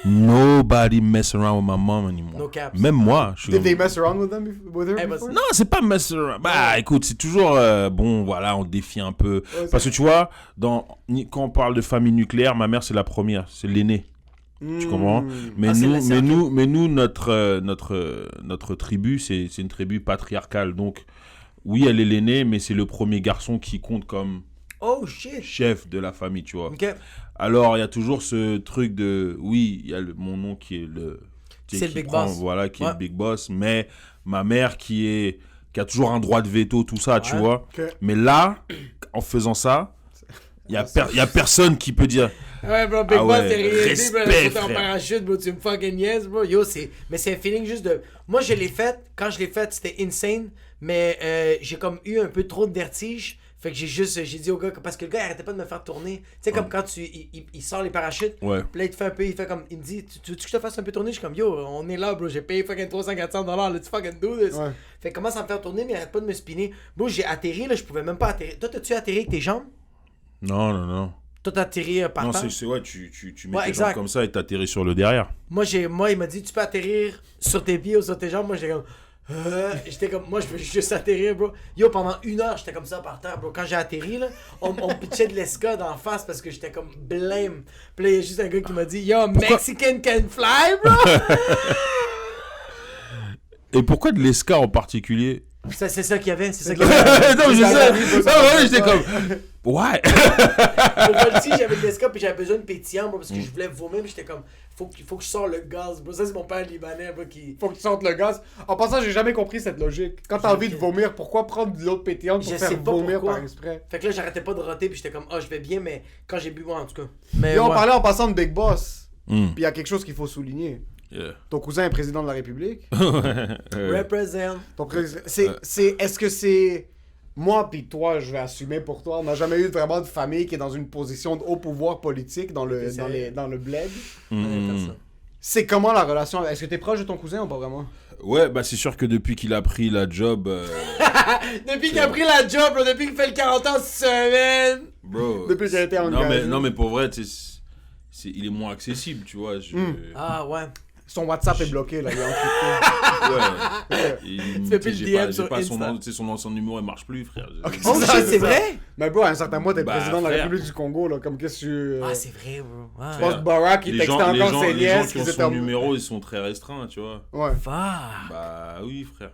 nobody mess around with my mom anymore. No caps. Même moi, je suis Did they comme- mess around with them with her Eh, bah, before? Non, c'est pas mess around. Bah, écoute, c'est toujours bon, voilà, on défie un peu. Parce que tu vois, quand on parle de famille nucléaire, ma mère c'est la première, c'est l'aînée. Tu comprends? Mais Ah, c'est nous, notre tribu, c'est une tribu patriarcale. Donc, oui, elle est l'aînée, mais c'est le premier garçon qui compte comme Oh, shit. chef de la famille, tu vois. OK. Alors, il y a toujours ce truc de... Oui, il y a mon oncle qui est le... C'est le qui big prend, boss. Voilà, qui est Ouais. le big boss. Mais ma mère qui a toujours un droit de veto, tout ça, tu Ouais. vois. Ok. Mais là, en faisant ça, il y a personne qui peut dire... Ouais, bro, Big Ah Boss, ouais, t'es rien dit, bro, respect, sauter en frère. parachute, bro, tu me fucking yes, bro. Yo, mais c'est un feeling juste de... Moi, je l'ai fait, quand je l'ai fait, c'était insane, mais j'ai comme eu un peu trop de vertige, fait que j'ai dit au gars, parce que le gars, il arrêtait pas de me faire tourner. Tu sais, comme quand il sort les parachutes, Ouais. puis là, il te fait un peu, il me dit, tu veux que je te fasse un peu tourner? Je suis comme, yo, on est là, bro, j'ai payé fucking 300-400$, let's fucking do this. Ouais. Fait que commence à me faire tourner, mais il arrête pas de me spinner. Bro, j'ai atterri, là, je pouvais même pas atterrir. Toi, t'as-tu atterri avec tes jambes? Non. Toi, t'as atterri par Non, terre? c'est ouais, tu mets Ouais, tes exact. jambes comme ça et t'atterris sur le derrière. Moi, il m'a dit, tu peux atterrir sur tes pieds ou sur tes jambes. Moi, j'ai comme... J'étais comme, moi je veux juste atterrir, bro. Yo, pendant 1 heure, j'étais comme ça par terre, bro. Quand j'ai atterri, là, on me pitchait de l'escade en face parce que j'étais comme blême. Puis là, il y a juste un gars qui m'a dit, yo, Mexican can fly, bro. Et pourquoi de l'esca en particulier? C'est ça qu'il y avait, c'est ça qu'il y avait. Non, je sais. Non, ouais, j'étais comme. Ouais. Pour moi aussi, j'avais de l'escade puis j'avais besoin de pétillant, bro, parce que je voulais vomir, puis j'étais comme, faut que je sorte le gaz, bro. Ça, c'est mon père libanais, bro, qui. Faut que tu sortes le gaz. En passant, j'ai jamais compris cette logique. Quand t'as envie de vomir, pourquoi prendre de l'eau pétillante pour Je faire sais pas vomir pourquoi. par exprès? Fait que là, j'arrêtais pas de roter, puis j'étais comme, je vais bien, mais quand j'ai bu, moi, en tout cas. Mais Et on ouais. parlait en passant de Big Boss. Mm. Puis il y a quelque chose qu'il faut souligner. Yeah. Ton cousin est président de la République. Represent. Est-ce que c'est... Moi puis toi, je vais assumer pour toi, on n'a jamais eu vraiment de famille qui est dans une position de haut pouvoir politique dans le bled. Mm. C'est comment la relation? Est-ce que t'es proche de ton cousin ou pas vraiment? Ouais, bah c'est sûr que depuis qu'il a pris la job. Depuis qu'il a pris la job, bro, depuis qu'il fait le 40 ans semaine. Bro. Depuis qu'il a été engagé. Non, mais pour vrai, il est moins accessible, tu vois. Ah ouais. Son WhatsApp est bloqué, là, il est encrypté. Ouais. Tu fais plus le DM sur Insta. Son numéro, il marche plus, frère. Ok, Oh ça, shit, c'est vrai? Mais bro, à un certain moment, t'es le Bah, président de la frère. République du Congo, là, comme qu'est-ce que tu... Ah, c'est vrai, bro. Ouais. Je pense que Barack, il textait encore ses les gens nièces qui qu'ils ont étaient son en... numéro, ils sont très restreints, tu vois. Ouais. Fuck. Bah oui, frère.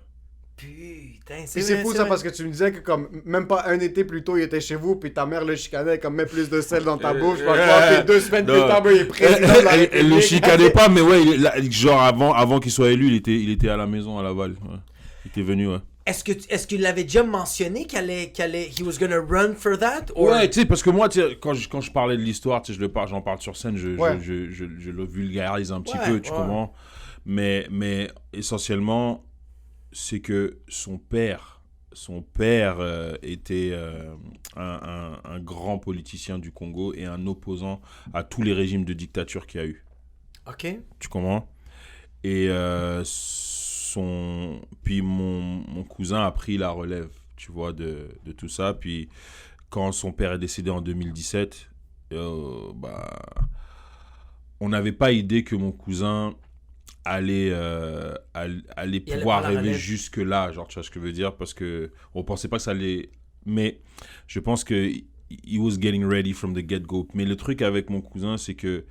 Putain, Puis c'est fou ça parce que tu me disais que comme même pas un été plus tôt il était chez vous puis ta mère le chicanait comme mets plus de sel dans ta bouche puis 2 semaines plus tard il est président de la République. Elle le chicanait pas, mais ouais, genre avant qu'il soit élu, il était à la maison à Laval. Ouais. Il était venu, ouais. Est-ce qu'il l'avait déjà mentionné qu'elle allait he was gonna run for that? Or... Ouais, tu sais, parce que moi, quand je parlais de l'histoire, tu sais, j'en parle sur scène, je le vulgarise un petit peu, tu comprends? Mais essentiellement, c'est que son père était un grand politicien du Congo et un opposant à tous les régimes de dictature qu'il y a eu. Ok. Tu comprends? Et puis mon cousin a pris la relève, tu vois, de tout ça. Puis quand son père est décédé en 2017, on n'avait pas idée que mon cousin allait pouvoir arriver jusque là, genre, tu vois ce que je veux dire, parce que on pensait pas que ça allait, mais je pense que he was getting ready from the get-go. Mais le truc avec mon cousin, c'est que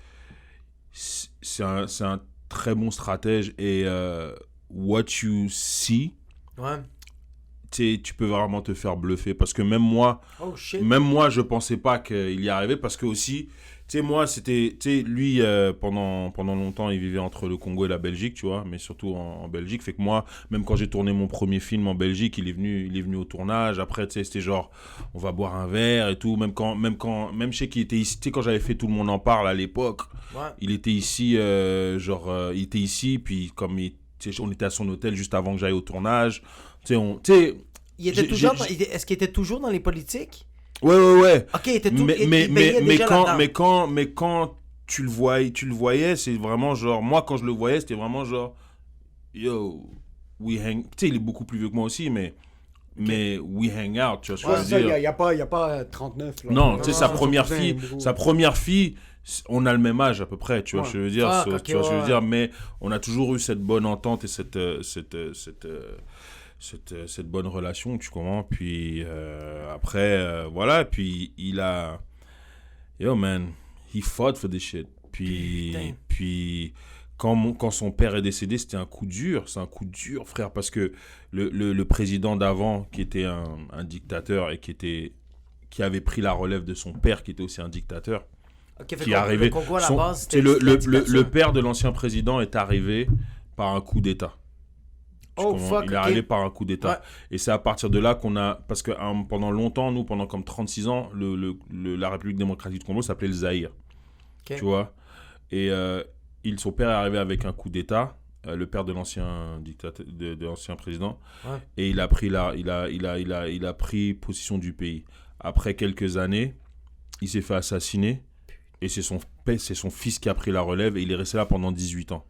c'est un très bon stratège et what you see, tu peux vraiment te faire bluffer, parce que même moi je pensais pas qu'il y arrivait, parce que aussi tu sais, moi, c'était... Tu sais, lui, pendant longtemps, il vivait entre le Congo et la Belgique, tu vois, mais surtout en Belgique. Fait que moi, même quand j'ai tourné mon premier film en Belgique, il est venu au tournage. Après, tu sais, c'était genre, on va boire un verre et tout. Même je sais qu'il était ici, tu sais, quand j'avais fait Tout le monde en parle à l'époque, il était ici, il était ici, puis comme on était à son hôtel juste avant que j'aille au tournage. Tu sais, Est-ce qu'il était toujours dans les politiques? Ouais. Ok, il était tout. Mais quand tu le voyais, c'est vraiment genre, moi quand je le voyais, c'était vraiment genre, yo, we hang. Tu sais, il est beaucoup plus vieux que moi aussi, mais we hang out, tu vois ce que je veux dire. Il y a pas 39 là. Non, tu sais, sa première fille, on a le même âge à peu près, tu vois ce que je veux dire. Tu vois ce que je veux dire, mais on a toujours eu cette bonne entente et cette bonne relation, tu comprends. Puis après, voilà, puis il a... Yo, man, he fought for this shit. Puis quand son père est décédé, c'était un coup dur. C'est un coup dur, frère, parce que le président d'avant, qui était un dictateur et qui avait pris la relève de son père, qui était aussi un dictateur, qui est arrivé... Le Congo, à la base, c'était le père de l'ancien président est arrivé par un coup d'État. Il est arrivé par un coup d'État. Ouais. Et c'est à partir de là qu'on a... Parce que pendant longtemps, nous, pendant comme 36 ans, la République démocratique du Congo s'appelait le Zaïre. Okay. Tu vois? Et son père est arrivé avec un coup d'État, le père de l'ancien dictateur, de l'ancien président. Ouais. Et il a pris possession du pays. Après quelques années, il s'est fait assassiner. Et c'est son fils qui a pris la relève. Et il est resté là pendant 18 ans.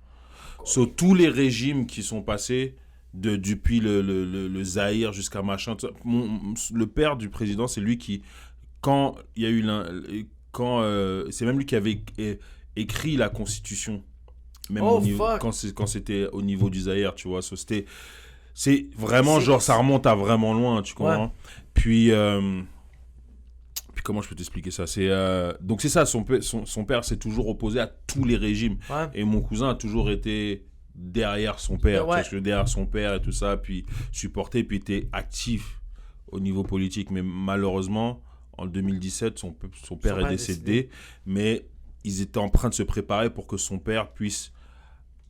Sur tous les régimes qui sont passés... depuis le Zaïre jusqu'à machin, le père du président, c'est lui qui, quand il y a eu c'est même lui qui avait écrit la constitution, même quand c'était au niveau du Zaïre, tu vois. C'est vraiment, genre, ça remonte à vraiment loin, tu comprends? Puis comment je peux t'expliquer ça? Donc c'est ça, son père s'est toujours opposé à tous les régimes. Ouais. Et mon cousin a toujours été derrière son père, Ouais. parce que derrière son père et tout ça, puis supporté, puis était actif au niveau politique. Mais malheureusement, en 2017, son père est décédé, mais ils étaient en train de se préparer pour que son père puisse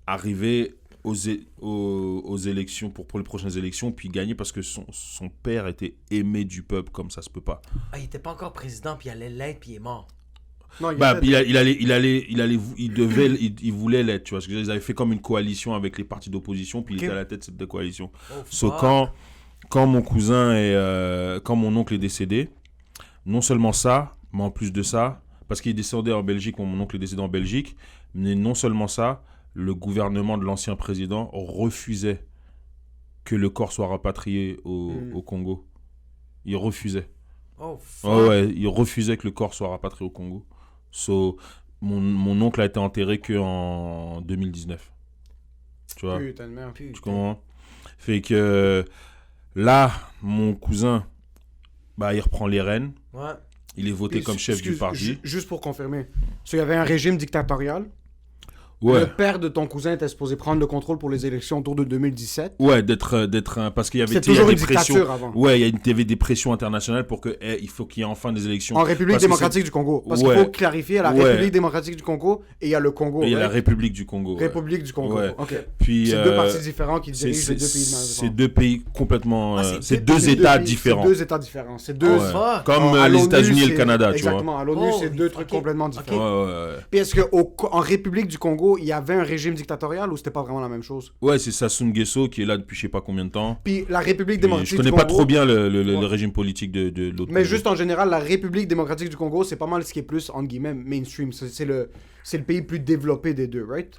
arriver aux élections, pour les prochaines élections, puis gagner, parce que son père était aimé du peuple comme ça se peut pas. Ah, il était pas encore président, puis il allait l'être, puis il est mort. Non, Il voulait l'être, tu vois, parce qu'ils avaient fait comme une coalition avec les partis d'opposition, puis il était à la tête de cette coalition. Quand mon cousin quand mon oncle est décédé, non seulement ça, mais en plus de ça, parce qu'il est décédé en Belgique, mon oncle est décédé en Belgique, mais non seulement ça, le gouvernement de l'ancien président refusait que le corps soit rapatrié au Congo. Il refusait. Oh, fuck. Il refusait que le corps soit rapatrié au Congo. Mon oncle a été enterré qu'en 2019. Tu vois? Putain de merde. Tu comprends? Fait que là, mon cousin, il reprend les rênes. Ouais. Il est voté comme chef du parti. Juste pour confirmer. Il y avait un régime dictatorial. Ouais. Le père de ton cousin était supposé prendre le contrôle pour les élections autour de 2017. Ouais, parce qu'il y avait C'est toujours une des pressions. dictature avant. Ouais, il y avait des pressions internationales pour que il faut qu'il y ait enfin des élections. En République démocratique du Congo. Parce qu'il faut clarifier, il y a la République démocratique du Congo et il y a le Congo. Et il y a la République du Congo. République du Congo. Ouais. Ok. Puis, c'est deux partis différents qui dirigent les deux pays. C'est deux pays complètement. C'est deux États pays, différents. C'est deux États différents. C'est deux. fuck. Comme À les l'ONU, États-Unis et le c'est- Canada, tu vois. Exactement. À l'ONU, c'est deux trucs complètement différents. Ouais. Puis est-ce qu'en République du Congo, il y avait un régime dictatorial ou c'était pas vraiment la même chose? Ouais, c'est Sassou Nguesso qui est là depuis je sais pas combien de temps. Puis la République Puis démocratique je connais du pas Congo, trop bien le régime politique de l'autre. mais Congo. juste en général, la République démocratique du Congo, c'est pas mal ce qui est plus, entre guillemets, mainstream. C'est le pays plus développé des deux, right?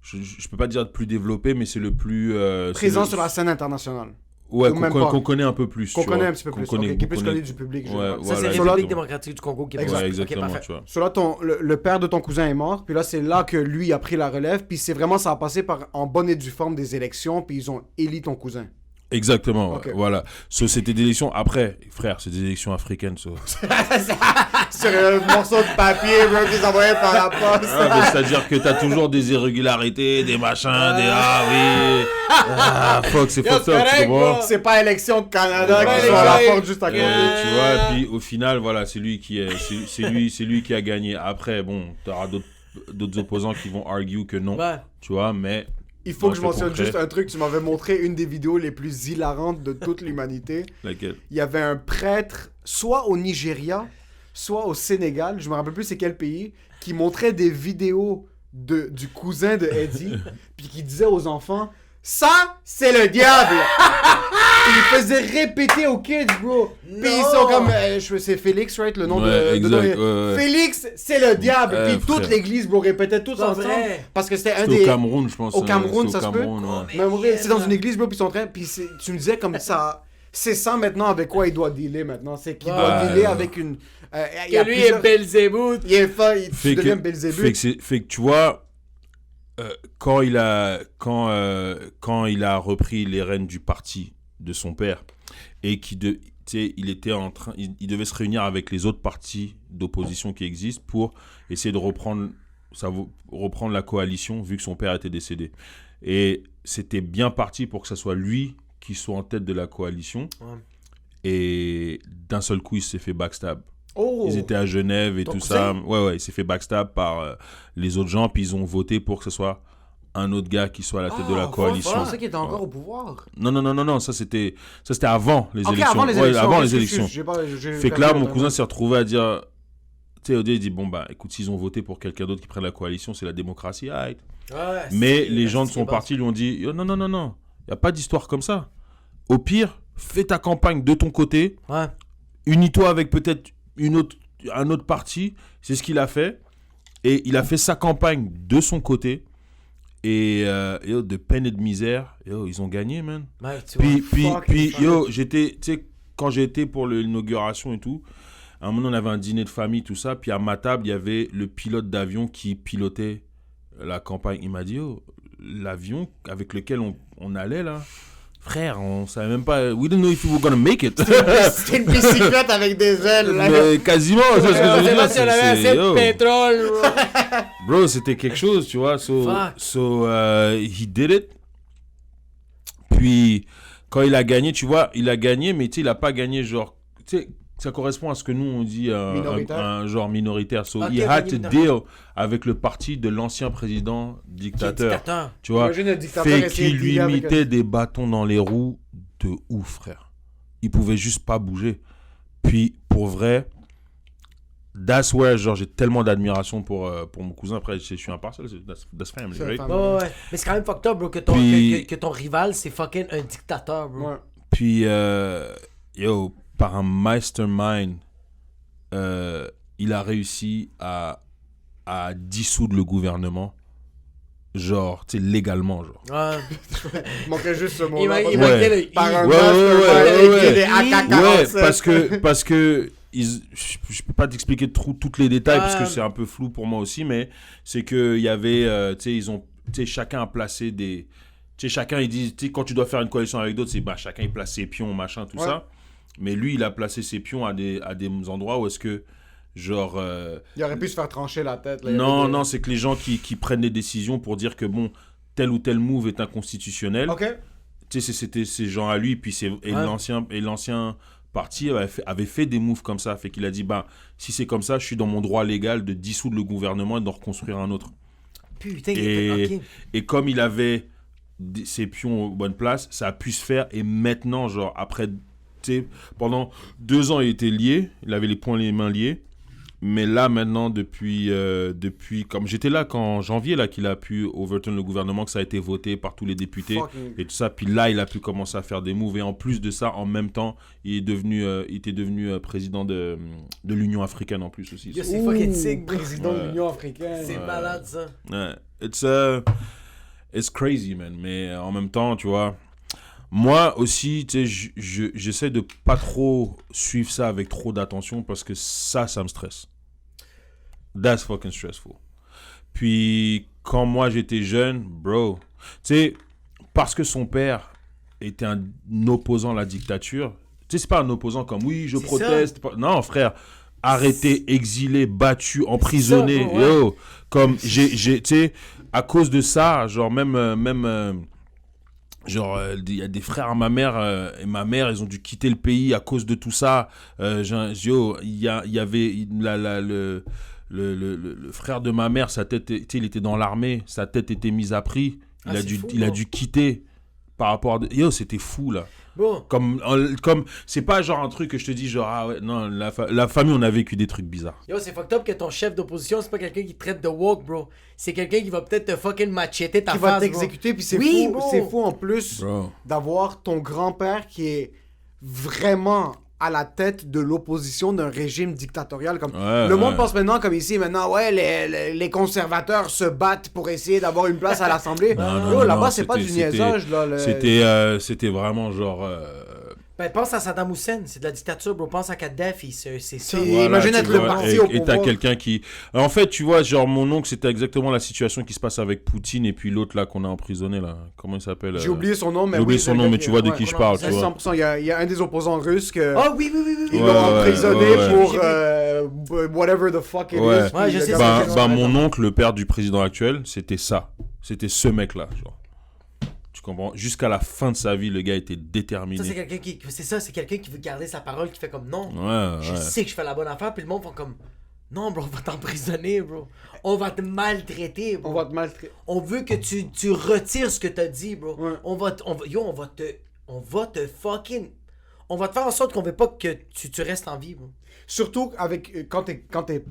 Je peux pas dire de plus développé, mais c'est le plus. Présent sur la scène internationale. Ouais, ou même pas. qu'on connaît un peu plus. Qu'on tu connaît vois. un petit peu Qu'on plus. connaît- ok, qui est qu'on plus connaît- connu du public. Ouais, généralement. Ça, voilà, c'est exactement. République démocratique du Congo qui est Exact. Ouais, Ok, exactement, parfait. tu vois. So là, le père de ton cousin est mort, puis là, c'est là que lui a pris la relève, puis c'est vraiment, ça a passé en bonne et due forme des élections, puis ils ont élu ton cousin. Exactement, Ok. voilà. C'était des élections. Après, frère, c'est des élections africaines. Sur un morceau de papier, bro, qu'ils envoyaient par la poste. C'est-à-dire que t'as toujours des irrégularités, des machins, des ah oui. Ah, fuck, c'est fucked up, tu comprends? C'est pas élection de Canada Ouais, qui sont à la ouais. porte juste à côté. Tu vois, puis au final, voilà, c'est lui qui a gagné. Après, bon, t'auras d'autres opposants qui vont argue que non, Ouais. tu vois, mais Il faut Moi, que je je te mentionne comprends. juste un truc. Tu m'avais montré une des vidéos les plus hilarantes de toute l'humanité. laquelle? Il y avait un prêtre, soit au Nigeria, soit au Sénégal, je me rappelle plus c'est quel pays, qui montrait des vidéos du cousin de Eddie, puis qui disait aux enfants, ça, c'est le diable! Puis il faisait répéter aux kids, bro. Puis ils sont comme, c'est Félix, right, le nom Ouais, de exact, ouais. Félix, c'est le diable! Puis toute frère. l'église, bro, répétait tous Pas ensemble. vrai. Parce que c'était un C'était des... au Cameroun, je pense. Au Cameroun, c'était ça au se peut? Cameroun, ouais. Mais Mais en vrai, c'est dans yeah. une église, bro, puis ils sont en train. Puis tu me disais comme ça. C'est ça maintenant avec quoi il doit dealer maintenant. C'est qu'il doit Ouais. dealer avec une. Il y a Que lui plusieurs- est Belzébuth. Il est fin, il Fait devient que, Belzébuth. fait que tu vois, quand il a repris les rênes du parti de son père et il était en train, il devait se réunir avec les autres partis d'opposition qui existent pour essayer de reprendre la coalition vu que son père était décédé. Et c'était bien parti pour que ce soit lui qui soit en tête de la coalition. Ouais. Et d'un seul coup, il s'est fait backstab. Oh! Ils étaient à Genève et Ton tout cousin? ça. Ouais, il s'est fait backstab par les autres gens, puis ils ont voté pour que ce soit un autre gars qui soit à la tête de la coalition. Je pensais qu'il était encore au pouvoir. Non, ça c'était avant les Ok, élections. avant les Ouais, élections. avant ok, les excuse, élections. j'ai Fait que perdu là, le mon temps. cousin s'est retrouvé à dire, tu sais, au début, il dit, bon, bah, écoute, s'ils ont voté pour quelqu'un d'autre qui prenne la coalition, c'est la démocratie, right. Ouais, Mais c'est- les gens de c'est son bon. parti lui ont dit, non, il n'y a pas d'histoire comme ça. Au pire, fais ta campagne de ton côté, Ouais. unis-toi avec peut-être un autre parti. C'est ce qu'il a fait. Et il a fait sa campagne de son côté. Et de peine et de misère, ils ont gagné, man. Ouais, tu Puis, vois. fucking j'étais, tu sais, quand j'ai été pour l'inauguration et tout, à un moment, on avait un dîner de famille, tout ça. Puis à ma table, il y avait le pilote d'avion qui pilotait la campagne. Il m'a dit, l'avion avec lequel on allait là, Frère, on savait même pas. We didn't know if we were gonna make it. C'était une bicyclette avec des ailes. Là. Mais quasiment, c'est ce que je veux dire. Si on avait assez de yo. pétrole, bro. Bro, c'était quelque chose, tu vois. Fuck. He did it. Puis, quand il a gagné, tu vois, il a gagné, mais tu sais, il a pas gagné genre. Tu sais, ça correspond à ce que nous on dit Minoritaire. un genre minoritaire. So, Ok, he had to minoritaire. deal avec le parti de l'ancien président dictateur. Dictateur. Tu vois, Imagine un dictateur fait essayer qu'il de lui dealer avec mettait des bâtons dans les roues de ouf, frère. Il pouvait juste pas bouger. Puis, pour vrai, that's where, genre, j'ai tellement d'admiration pour mon cousin. Après, je suis impartial, that's family, C'est right? family. Ouais. Mais c'est quand même fucked up, bro, que Puis- que ton rival, c'est fucking un dictateur, bro. Ouais. Puis, yo, par un mastermind, il a réussi à dissoudre le gouvernement. Genre, tu sais, légalement, genre. Ouais. Il manquait juste ce Il mot-là. m'a- il Ouais. manquait le- Par un Ouais, mastermind ouais, avec ouais. des AK-47. Ouais, parce que je peux pas t'expliquer trop tous les détails parce que c'est un peu flou pour moi aussi, mais c'est que il y avait, tu sais, chacun a placé des, tu sais, chacun il dit, tu sais, quand tu dois faire une coalition avec d'autres, c'est chacun il place ses pions, machin, tout Ouais. ça. Mais lui, il a placé ses pions à des endroits où est-ce que genre Il aurait pu se faire trancher la tête. Là. Il y non, avait des- non, c'est que les gens qui prennent des décisions pour dire que bon, tel ou tel move est inconstitutionnel. Ok. Tu sais, c'était ces gens à lui, puis l'ancien parti avait fait des moves comme ça. Fait qu'il a dit, si c'est comme ça, je suis dans mon droit légal de dissoudre le gouvernement et d'en reconstruire un autre. Putain, Et, et comme il avait ses pions aux bonnes places, ça a pu se faire. Et maintenant, genre, après, tu sais, pendant 2 ans, il était lié. Il avait les poings et les mains liés. Mais là, maintenant, depuis comme j'étais là en janvier, là, qu'il a pu overturn le gouvernement, que ça a été voté par tous les députés Fucking- et tout ça. Puis là, il a pu commencer à faire des moves. Et en plus de ça, en même temps, il était devenu président de l'Union africaine en plus aussi. Yo, c'est fucking sick, bro. Président de Ouais. l'Union africaine. C'est malade, ça. Ouais. It's crazy, man. Mais en même temps, tu vois, moi aussi, tu sais, j'essaie de pas trop suivre ça avec trop d'attention parce que ça me stresse. That's fucking stressful. Puis, quand moi j'étais jeune, bro, tu sais, parce que son père était un opposant à la dictature, tu sais, c'est pas un opposant comme oui, je C'est proteste. Non, frère, arrêté, exilé, battu, emprisonné. bro, ouais. Yo, comme tu sais, à cause de ça, genre même genre, il y a des frères à ma mère et ma mère, ils ont dû quitter le pays à cause de tout ça. Yo, il y avait le frère de ma mère, sa tête, tu sais, il était dans l'armée, sa tête était mise à prix. Ah, c'est fou, Il a bro. dû quitter par rapport à... Yo, c'était fou, là. Bro, Comme c'est pas genre un truc que je te dis, genre, ah ouais, non, la famille, on a vécu des trucs bizarres. yo, c'est fucked up que ton chef d'opposition, c'est pas quelqu'un qui te traite de woke, bro. C'est quelqu'un qui va peut-être te fucking macheter ta Qui face, va bro. t'exécuter, puis c'est Oui, fou. bro. C'est fou en plus Bro. d'avoir ton grand-père qui est vraiment à la tête de l'opposition d'un régime dictatorial. Comme Ouais, le monde ouais. pense maintenant, comme ici, maintenant, ouais, les conservateurs se battent pour essayer d'avoir une place à l'Assemblée. Yo, là-bas, c'est pas du niaisage, là. C'était vraiment genre... Ben, pense à Saddam Hussein, c'est de la dictature, bro. Pense à Kadhafi, c'est ça. C'est- Imagine tu être le vois, parti et, au et t'as pouvoir. quelqu'un qui... En fait, tu vois, genre, mon oncle, c'était exactement la situation qui se passe avec Poutine et puis l'autre, là, qu'on a emprisonné, là. Comment il s'appelle J'ai oublié son nom, mais J'ai oublié oui, son c'est nom, le mais gars tu vois de ouais. qui je parle, Ouais, tu vois. 100%, il y a un des opposants russes que... Oh oui, oui, oui, oui. Ils oui. l'ont Ouais, emprisonné ouais, ouais. pour J'ai whatever the fuck it Ouais. is. Ouais, puis je le sais gars- ça. Ben, mon oncle, le père du président actuel, c'était ça. C'était ce mec-là, genre. Tu comprends? Jusqu'à la fin de sa vie, le gars était Ça, c'est déterminé. quelqu'un qui... C'est ça, c'est quelqu'un qui veut garder sa parole, qui fait comme non. Ouais, Je ouais. sais que je fais la bonne affaire, puis le monde fait comme non, bro, on va t'emprisonner, bro. On va te maltraiter, bro. On va te maltraiter. On veut que tu retires ce que t'as dit, bro. Ouais. On va te fucking... On va te faire en sorte qu'on veut pas que tu restes en vie, bro. Surtout avec quand t'es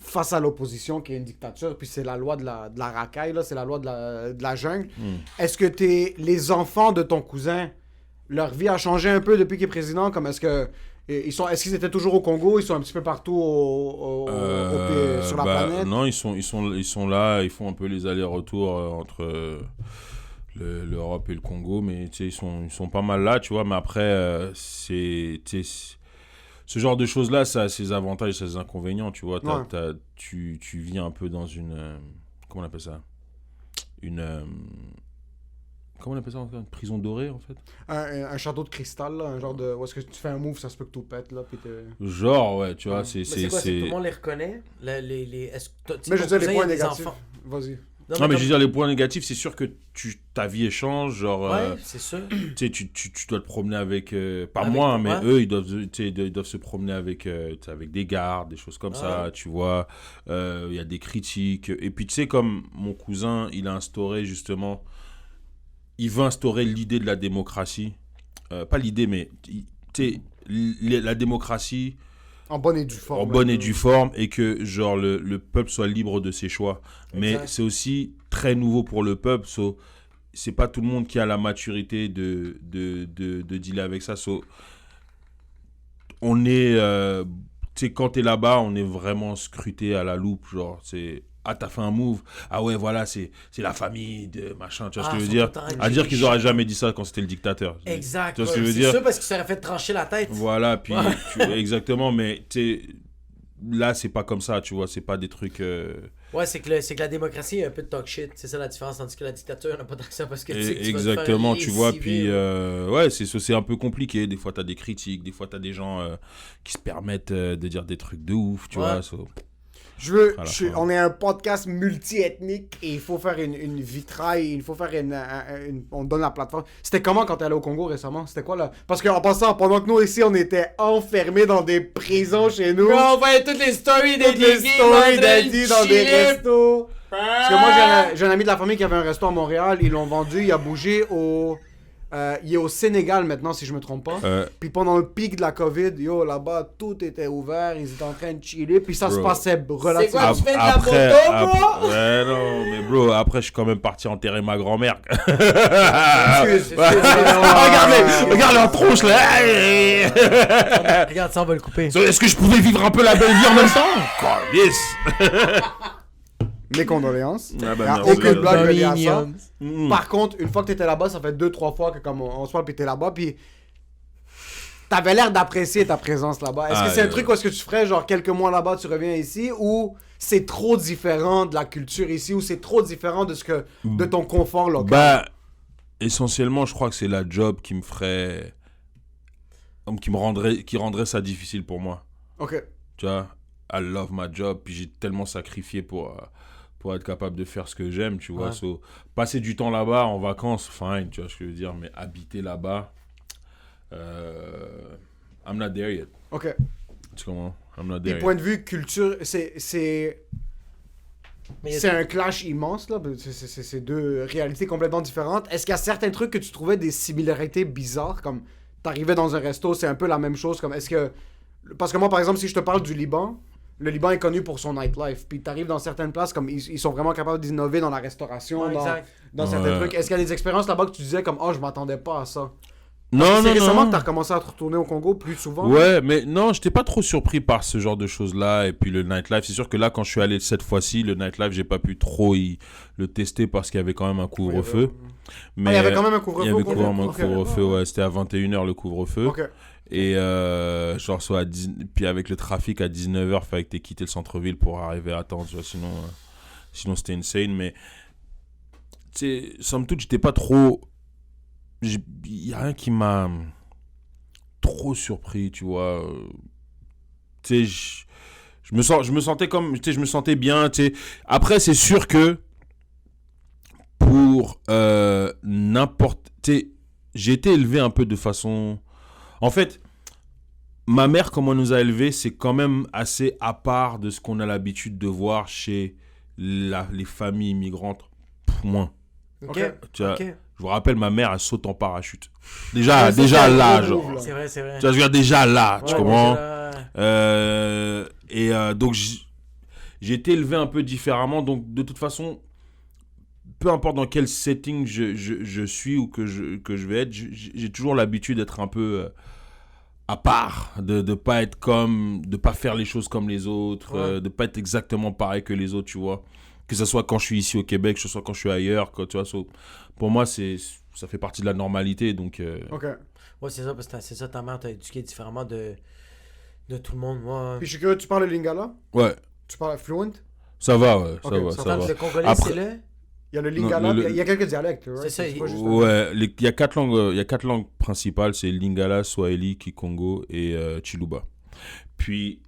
face à l'opposition qui est une dictature, puis c'est la loi de la racaille, là, c'est la loi de la jungle. Est-ce que les enfants de ton cousin, leur vie a changé un peu depuis qu'il est président? Comme est-ce qu'ils étaient toujours au Congo? Ils sont un petit peu partout sur la planète? Non, ils sont là, ils font un peu les allers-retours entre l'Europe et le Congo, mais tu sais, ils sont pas mal là, tu vois. Mais après, tu sais, ce genre de choses-là, ça a ses avantages et ses inconvénients, tu vois. Tu vis un peu dans une... comment on appelle ça? Comment on appelle ça encore? Une prison dorée, en fait? Un château de cristal, là, un genre de... Où est-ce que tu fais un move, ça se peut que tout pète, là, puis Genre, ouais, tu vois, c'est... Mais c'est quoi, c'est que tout le monde les reconnaît? Est-ce que Mais je veux dire, les points négatifs. Enfants... Vas-y. Non, mais je veux dire, les points négatifs, c'est sûr que ta vie échange, genre... Ouais, c'est sûr. Tu sais, tu dois te promener avec... pas Avec- moi, hein, mais ouais. eux, ils doivent se promener avec des gardes, des choses comme ça, tu vois. Il y a des critiques. Et puis, tu sais, comme mon cousin, il a instauré, justement... Il veut instaurer l'idée de la démocratie. Pas l'idée, mais... Tu sais, la démocratie... En bonne et due forme. En bonne et due forme, et que genre le peuple soit libre de ses choix. Mais Exact. c'est aussi très nouveau pour le peuple, c'est pas tout le monde qui a la maturité de dealer avec ça. On est, tu sais, quand t'es là-bas, on est vraiment scruté à la loupe, genre, c'est... Ah, t'as fait un move. Ah ouais, voilà, c'est la famille de machin. Tu vois ce que je veux dire? À dire qu'ils auraient jamais dit ça quand c'était le dictateur. Exact. Tu vois ce que ouais, je veux c'est dire? sûr parce qu'il s'aurait fait trancher la tête. Voilà, puis exactement, mais tu sais, là, c'est pas comme ça, tu vois, c'est pas des trucs... Ouais, c'est que la démocratie est un peu de talk shit. C'est ça la différence, tandis que la dictature n'a pas tant que ça parce que tu sais que tu vas te faire Exactement, tu vois, lessiver, puis ouais. ouais, c'est un peu compliqué. Des fois, t'as des critiques, des fois, t'as des gens qui se permettent de dire des trucs de ouf, tu Ouais. vois. On est un podcast multi-ethnique et il faut faire une vitraille, il faut faire on donne la plateforme. C'était comment quand t'es allé au Congo récemment? C'était quoi là? Parce qu'en passant, pendant que nous ici on était enfermés dans des prisons chez nous, Bro, on voyait toutes les stories toutes les stories d'Adi dans des restos. Parce que moi j'ai un ami de la famille qui avait un resto à Montréal, ils l'ont vendu, il a bougé il est au Sénégal maintenant si je me trompe pas. Puis pendant le pic de la COVID, yo là-bas tout était ouvert, ils étaient en train de chiller, puis ça se Bro. passait relativement. quoi, tu fais de la moto, bro? Ouais, non, mais bro, après, je suis quand même parti enterrer ma grand-mère. Regarde la tronche, là. Regarde ça, on va le couper. Est-ce que je pouvais vivre un peu la belle vie en même temps? Yes. Mes condoléances. Ah bah, Y a merci. aucune blague reliée à ça. Mignon. Mm. Par contre, une fois que t'étais là-bas, ça fait 2-3 fois que comme on se parle pis t'es là-bas, puis t'avais l'air d'apprécier ta présence là-bas. Est-ce que c'est un truc où est-ce que tu ferais genre quelques mois là-bas, tu reviens ici, ou c'est trop différent de la culture ici, ou c'est trop différent de ton confort local? Bah, essentiellement, je crois que c'est la job qui me ferait... qui rendrait ça difficile pour moi. Ok. Tu vois, I love my job, puis j'ai tellement sacrifié pour être capable de faire ce que j'aime, tu vois. Ouais. So, passer du temps là-bas, en vacances, fine, tu vois ce que je veux dire, mais habiter là-bas, I'm not there yet. Ok. Tu comprends? I'm not Puis there point yet. de vue culture, c'est un clash immense, là. C'est deux réalités complètement différentes. Est-ce qu'il y a certains trucs que tu trouvais des similarités bizarres, comme t'arrivais dans un resto, c'est un peu la même chose, comme est-ce que... Parce que moi, par exemple, si je te parle du Liban, le Liban est connu pour son nightlife. Puis t'arrives dans certaines places, comme ils sont vraiment capables d'innover dans la restauration, Ouais, exact. dans certains Ouais. trucs. Est-ce qu'il y a des expériences là-bas que tu disais comme « Oh, je m'attendais pas à ça ». Non, C'est non, récemment non. que t'as recommencé à te retourner au Congo plus souvent? Ouais, mais non, j'étais pas trop surpris par ce genre de choses-là. Et puis le nightlife, c'est sûr que là, quand je suis allé cette fois-ci, le nightlife, j'ai pas pu trop le tester parce qu'il y avait quand même un couvre-feu. Mais il y avait quand même un couvre-feu Il y avait au quand Congo? même un Ok. couvre-feu, ouais. C'était à 21h le couvre-feu. Ok. Et genre, soit puis avec le trafic à 19h, fallait que t'aies quitté le centre-ville pour arriver à temps, tu vois, sinon c'était insane. Mais, tu sais, somme toute, j'étais pas trop... Il y a rien qui m'a trop surpris, tu vois. Tu sais, je me sentais comme... Tu sais, je me sentais bien, tu sais. Après, c'est sûr que pour n'importe... Tu sais, j'ai été élevé un peu de façon... En fait, ma mère, comment elle nous a élevés, c'est quand même assez à part de ce qu'on a l'habitude de voir chez les familles immigrantes. Moins. Ok. Tu vois, Ok. je vous rappelle, ma mère, elle saute en parachute. Ouais, Déjà c'est là, un gros genre. move, là. C'est vrai, c'est vrai. Tu vois, je veux dire, déjà là, tu Ouais, comprends? ouais, Donc, j'ai été élevé un peu différemment. Donc, de toute façon, peu importe dans quel setting je suis ou que je vais être, j'ai toujours l'habitude d'être un peu à part, de pas être comme, de pas faire les choses comme les autres, Ouais. de pas être exactement pareil que les autres, tu vois. Que ce soit quand je suis ici au Québec, que ce soit quand je suis ailleurs, tu vois. Pour moi, ça fait partie de la normalité, donc... Ok. Ouais, c'est ça, parce que c'est ça, ta mère t'a éduqué différemment de tout le monde. Moi, Puis je suis curieux, tu parles le lingala? Ouais, Tu parles fluent? ça va, ouais, ça Ok, va, ça ça va. le congolais, Après- c'est le... Il y a le Lingala, Non, il y a quelques dialectes. C'est ça, pas juste- Ouais, il y a 4 langues principales, c'est Lingala, Swahili, Kikongo et Chiluba. Puis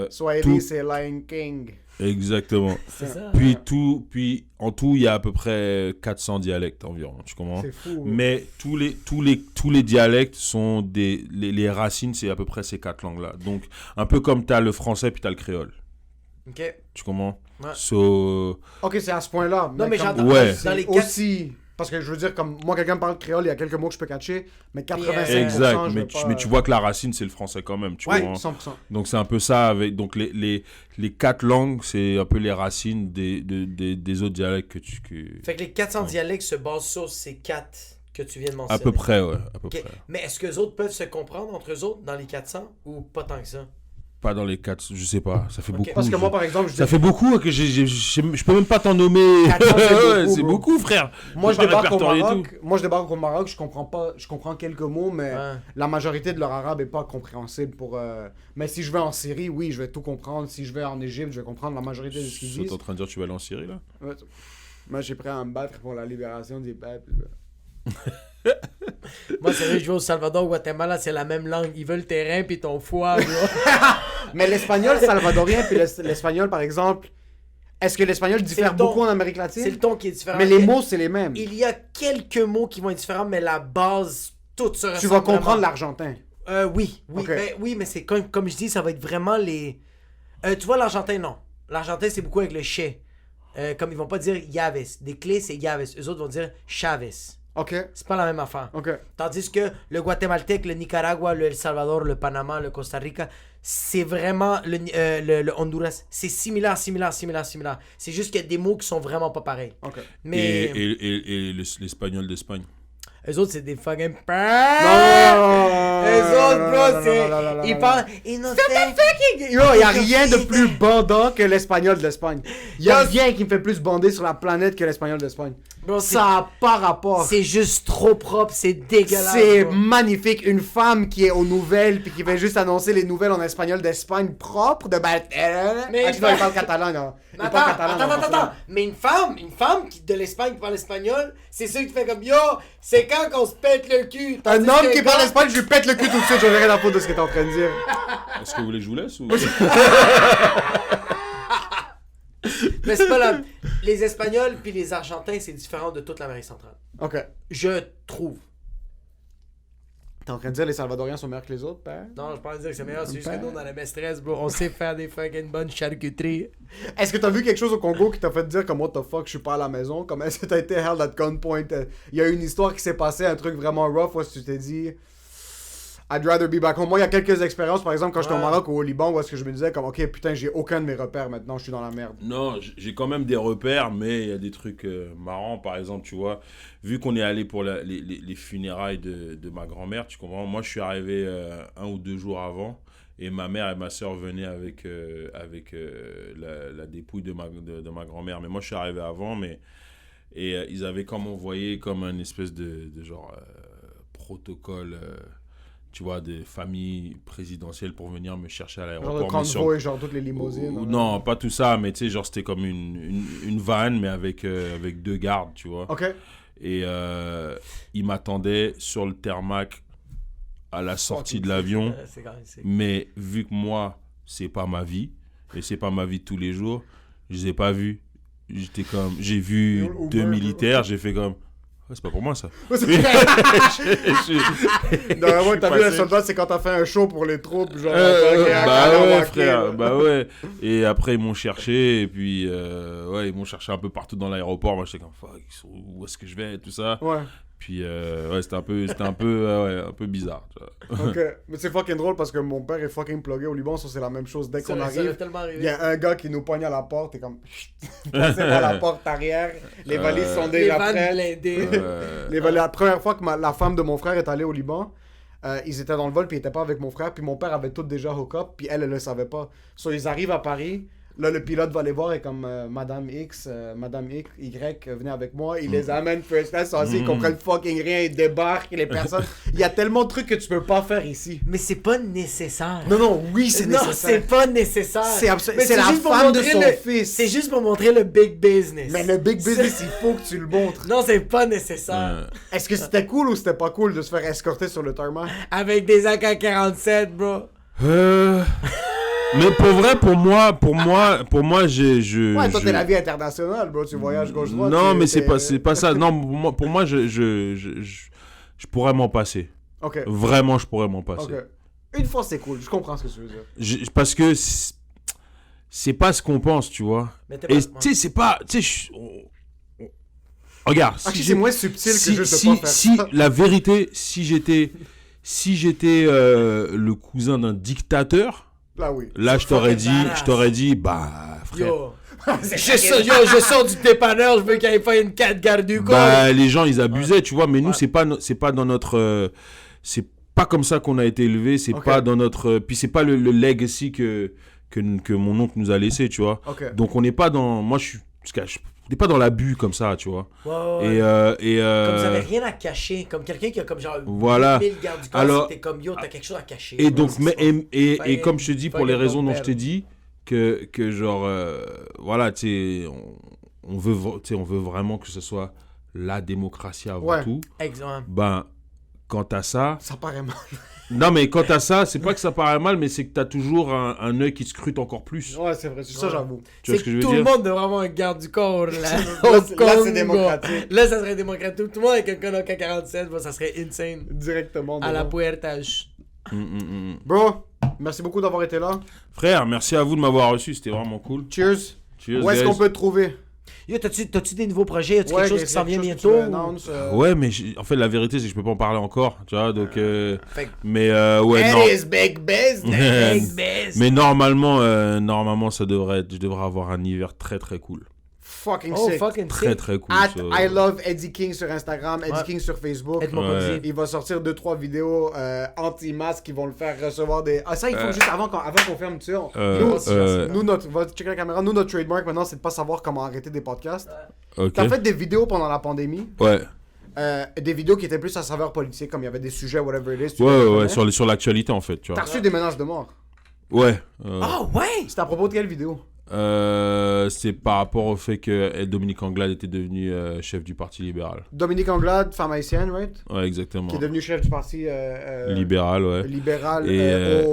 Swahili, tout- c'est Lion King. exactement. C'est ça. Puis en tout, il y a à peu près 400 dialectes environ, tu comprends? C'est fou. Mais tous les dialectes sont les racines, c'est à peu près ces 4 langues-là. Donc, un peu comme tu as le français puis tu as le créole. Ok. Tu comprends? Ouais. So, Ok, c'est à ce point-là. Non, mais comme- j'entends Ouais. dans les C'est 4... aussi... Parce que je veux dire, comme moi, quelqu'un me parle créole, il y a quelques mots que je peux catcher, mais 85%, exact. je Mais vais tu, pas... mais tu vois que la racine, c'est le français quand même. Tu Ouais, comprends? 100%. Donc, c'est un peu ça. Donc, les 4 langues, c'est un peu les racines des autres dialectes que tu... Fait que les 400 dialectes se basent sur ces 4 que tu viens de mentionner. À peu près, ouais. À peu Ok. près. Mais est-ce que les autres peuvent se comprendre entre eux autres dans les 400 ou pas tant que ça? Pas dans les 4, je sais pas. Ça fait beaucoup. Parce que moi, par exemple, Ça fait beaucoup que je peux même pas t'en nommer. 400, c'est Ouais, beaucoup, c'est bro. beaucoup, frère. Moi, je peux pas débarque au répertorier Maroc. Moi, je débarque au Maroc. Je comprends quelques mots, mais Ouais. la majorité de leur arabe est pas compréhensible pour. Mais si je vais en Syrie, oui, je vais tout comprendre. Si je vais en Égypte, je vais comprendre la majorité de ce qu'ils Tu es disent. en train de dire que tu vas aller en Syrie, là? Ouais. Moi, j'ai prêt à me battre pour la libération des peuples. Moi, c'est vrai, je vais au Salvador, au Guatemala, c'est la même langue. Ils veulent le terrain puis ton foie, bro. Mais l'espagnol salvadorien puis l'espagnol, par exemple, est-ce que l'espagnol diffère le ton. beaucoup en Amérique C'est le latine? ton qui est différent. Mais les mots, c'est les mêmes. Il y a quelques mots qui vont être différents, mais la base, tout se ressemble Tu vas comprendre vraiment. l'argentin. Oui. Ok. Oui, mais c'est comme je dis, ça va être vraiment les... tu vois, l'argentin, non. L'argentin, c'est beaucoup avec le che. Comme ils vont pas dire Yaves. Des clés, c'est Yaves. Eux autres vont dire Chavez. Ok, C'est pas la même affaire. ok. Tandis que le Guatémaltèque, le Nicaragua, le El Salvador, le Panama, le Costa Rica, c'est vraiment le Honduras. C'est similaire. C'est juste qu'il y a des mots qui sont vraiment pas pareils. Ok. Mais Et l'espagnol d'Espagne. eux autres, c'est des fucking... Non! Eux autres, bro, Non, c'est... non, non, non, Ils non, parlent... Innocent. Yo, y a rien de plus bandant que l'espagnol d'Espagne. Y a rien qui me fait plus bander sur la planète que l'espagnol d'Espagne. Bro, c'est- Ça a pas rapport. C'est juste trop propre, c'est dégueulasse. C'est bro. magnifique. Une femme qui est aux nouvelles puis qui va juste annoncer les nouvelles en espagnol d'Espagne propre de Mais Ah, tu vois, il parle catalan, non. Il parle catalan, non, Attends. Mais une femme de l'Espagne qui parle espagnol, c'est ça qui fait comme yo, c'est quand qu'on se pète le cul. Un Tandis homme que qui un parle gars- espagnol, je lui pète le cul tout de suite, j'en ai rien à foutre de ce que t'es en train de dire. Est-ce que vous voulez que je vous laisse ou... Mais c'est pas la... Les Espagnols puis les Argentins, c'est différent de toute l'Amérique centrale. Ok. Je trouve. T'es en train de dire les Salvadoriens sont meilleurs que les autres, père? Non, je pense pas dire que c'est meilleur, c'est juste que nous, dans la maîtresse, bro, on sait faire des fucking bonnes charcuteries. Est-ce que t'as vu quelque chose au Congo qui t'a fait dire comme what the fuck, je suis pas à la maison? Comme est-ce que t'as été held at gunpoint? Il y a une histoire qui s'est passée, un truc vraiment rough où est-ce que tu t'es dit I'd rather be back home. Moi, il y a quelques expériences, par exemple, quand j'étais au Ouais. Maroc ou au Liban, où est-ce que je me disais comme ok, putain, j'ai aucun de mes repères maintenant, je suis dans la merde. Non, j'ai quand même des repères, mais il y a des trucs marrants. Par exemple, tu vois, vu qu'on est allé pour les funérailles de ma grand-mère, tu comprends, moi je suis arrivé 1 ou 2 jours avant, et ma mère et ma soeur venaient avec la dépouille de ma grand-mère. Mais moi je suis arrivé avant, et ils avaient comme envoyé comme un espèce de genre protocole, tu vois, des familles présidentielles pour venir me chercher à Genre l'aéroport. le mais sur- convoy, genre toutes les limousines. non, pas tout ça, mais tu sais, genre c'était comme une vanne, mais avec 2 gardes, tu vois. Ok. Et ils m'attendaient sur le tarmac à la sortie de l'avion. C'est quand même sick. Mais vu que moi, c'est pas ma vie, et c'est pas ma vie de tous les jours, je les ai pas vus. J'étais comme, j'ai vu Uber, 2 bro. militaires, j'ai fait comme, ouais, c'est pas pour moi ça. Ouais, c'est- Je- Non, ouais, t'as vu, le passé- soldat, c'est quand t'as fait un show pour les troupes, genre. bah ouais, frère, bah ouais. Et après, ils m'ont cherché, et puis, ouais, ils m'ont cherché un peu partout dans l'aéroport. Moi, j'étais comme, fuck, où est-ce que je vais, et tout ça. Ouais, Puis, ouais, c'était un peu bizarre. Tu vois. ok. Mais c'est fucking drôle parce que mon père est fucking plugué au Liban, ça c'est la même chose. Dès qu'on Ça arrive, va tellement il arriver. y a un gars qui nous pogne à la porte et comme. Passez par la porte arrière, les valises sont Les déjà vannes prêtes. blindées. La première fois que la femme de mon frère est allée au Liban, ils étaient dans le vol, puis ils étaient pas avec mon frère, puis mon père avait tout déjà hook up, puis elle le savait pas. So, ils arrivent à Paris, Là, le pilote va les voir et comme Madame X, Madame Y, venez avec moi. Il les amène first class, ils comprennent fucking rien, ils débarquent, les personnes. Il y a tellement de trucs que tu peux pas faire ici. Mais c'est pas nécessaire. Non, oui, c'est Non, nécessaire. c'est pas nécessaire. Mais c'est la juste pour femme de montrer son le- fils. C'est juste pour montrer le big business. Mais le big business, il faut que tu le montres. Non, c'est pas nécessaire. Est-ce que c'était cool ou c'était pas cool de se faire escorter sur le tarmac? Avec des AK-47, bro. Mais pour vrai, pour moi, Ouais, toi, t'es la vie internationale, bro. Tu voyages gauche-droite. Non, mais t'es- c'est pas ça. Non, pour moi, je pourrais m'en passer. Ok. Vraiment, je pourrais m'en passer. Ok. Une fois, c'est cool. Je comprends ce que tu veux dire. Parce que c'est pas ce qu'on pense, tu vois. Mais t'es Et pas- tu sais, c'est pas. Tu sais, regarde. Actually, j'ai- c'est moins subtil que si, juste si, de pas faire si ça. la vérité, si j'étais le cousin d'un dictateur, Là, oui. là, je t'aurais badass. dit, bah, frère. Yo. je sors du dépanneur, je veux qu'il n'y ait pas une 4 garde du corps. Bah, les gens, ils abusaient, tu vois, mais nous, c'est pas dans notre. C'est pas comme ça qu'on a été élevé, c'est Ok. pas dans notre. Puis c'est pas le legacy que mon oncle nous a laissé, tu vois. Ok. Donc on n'est pas dans. Moi, on n'est pas dans l'abus comme ça, tu vois. Ouais. Et Comme vous avez rien à cacher, comme quelqu'un qui a comme genre Voilà. 1000 gardes du corps, Alors- t'es comme yo, t'as quelque chose à cacher. Et bro, donc, c'est mais, ça. et comme je te dis, pour les Fucking raisons dont ton je t'ai père. dit, que genre, voilà, tu sais, on veut vraiment que ce soit la démocratie avant Ouais. tout. Exactement. Ben, quant à ça, Ça paraît mal. non, mais quant à ça, c'est pas que ça paraît mal, mais c'est que t'as toujours un œil qui scrute encore plus. Ouais, c'est vrai. Ça, j'avoue. Tu vois C'est ce que je veux tout dire? le monde devrait avoir un garde du corps là. Là, Au c'est Congo. démocratique. Là, ça serait démocratique. Tout le monde avec un Kono K47, bah, ça serait insane. Directement. À la devant. puertage. Bro, merci beaucoup d'avoir été là. Frère, merci à vous de m'avoir reçu, c'était vraiment cool. Cheers. Cheers, Où est-ce guys. qu'on peut te trouver? Yo, t'as-tu des nouveaux projets? Y'a-tu quelque chose qui s'en vient bientôt? Ouais, mais en fait, la vérité, c'est que je peux pas en parler encore, tu vois, donc... Fait que- mais ouais, non. is big business. Big Biz. Mais normalement, je devrais avoir un hiver très très cool. Fucking Oh, sick. fucking Très sick. très cool. At so- I love Eddie King sur Instagram, Eddie Ouais. King sur Facebook. Aide-moi Ouais. pas dire. Il va sortir 2-3 vidéos anti-masque qui vont le faire recevoir des... Ah ça, il faut juste avant qu'on ferme, tu sais. Nous, va checker la caméra. Nous, notre trademark maintenant, c'est de pas savoir comment arrêter des podcasts. Ok. T'as fait des vidéos pendant la pandémie. Ouais. Des vidéos qui étaient plus à saveur politique, comme il y avait des sujets, whatever it is. tu Ouais, les ouais, connais. sur l'actualité en fait, tu T'as vois. reçu des menaces de mort. Ouais. Ah ouais! C'était à propos de quelle vidéo? C'est par rapport au fait que Dominique Anglade était devenu chef du Parti libéral. Dominique Anglade, femme haïtienne, right? Ouais, exactement. Qui est devenu chef du parti Libéral, ouais. libéral Et,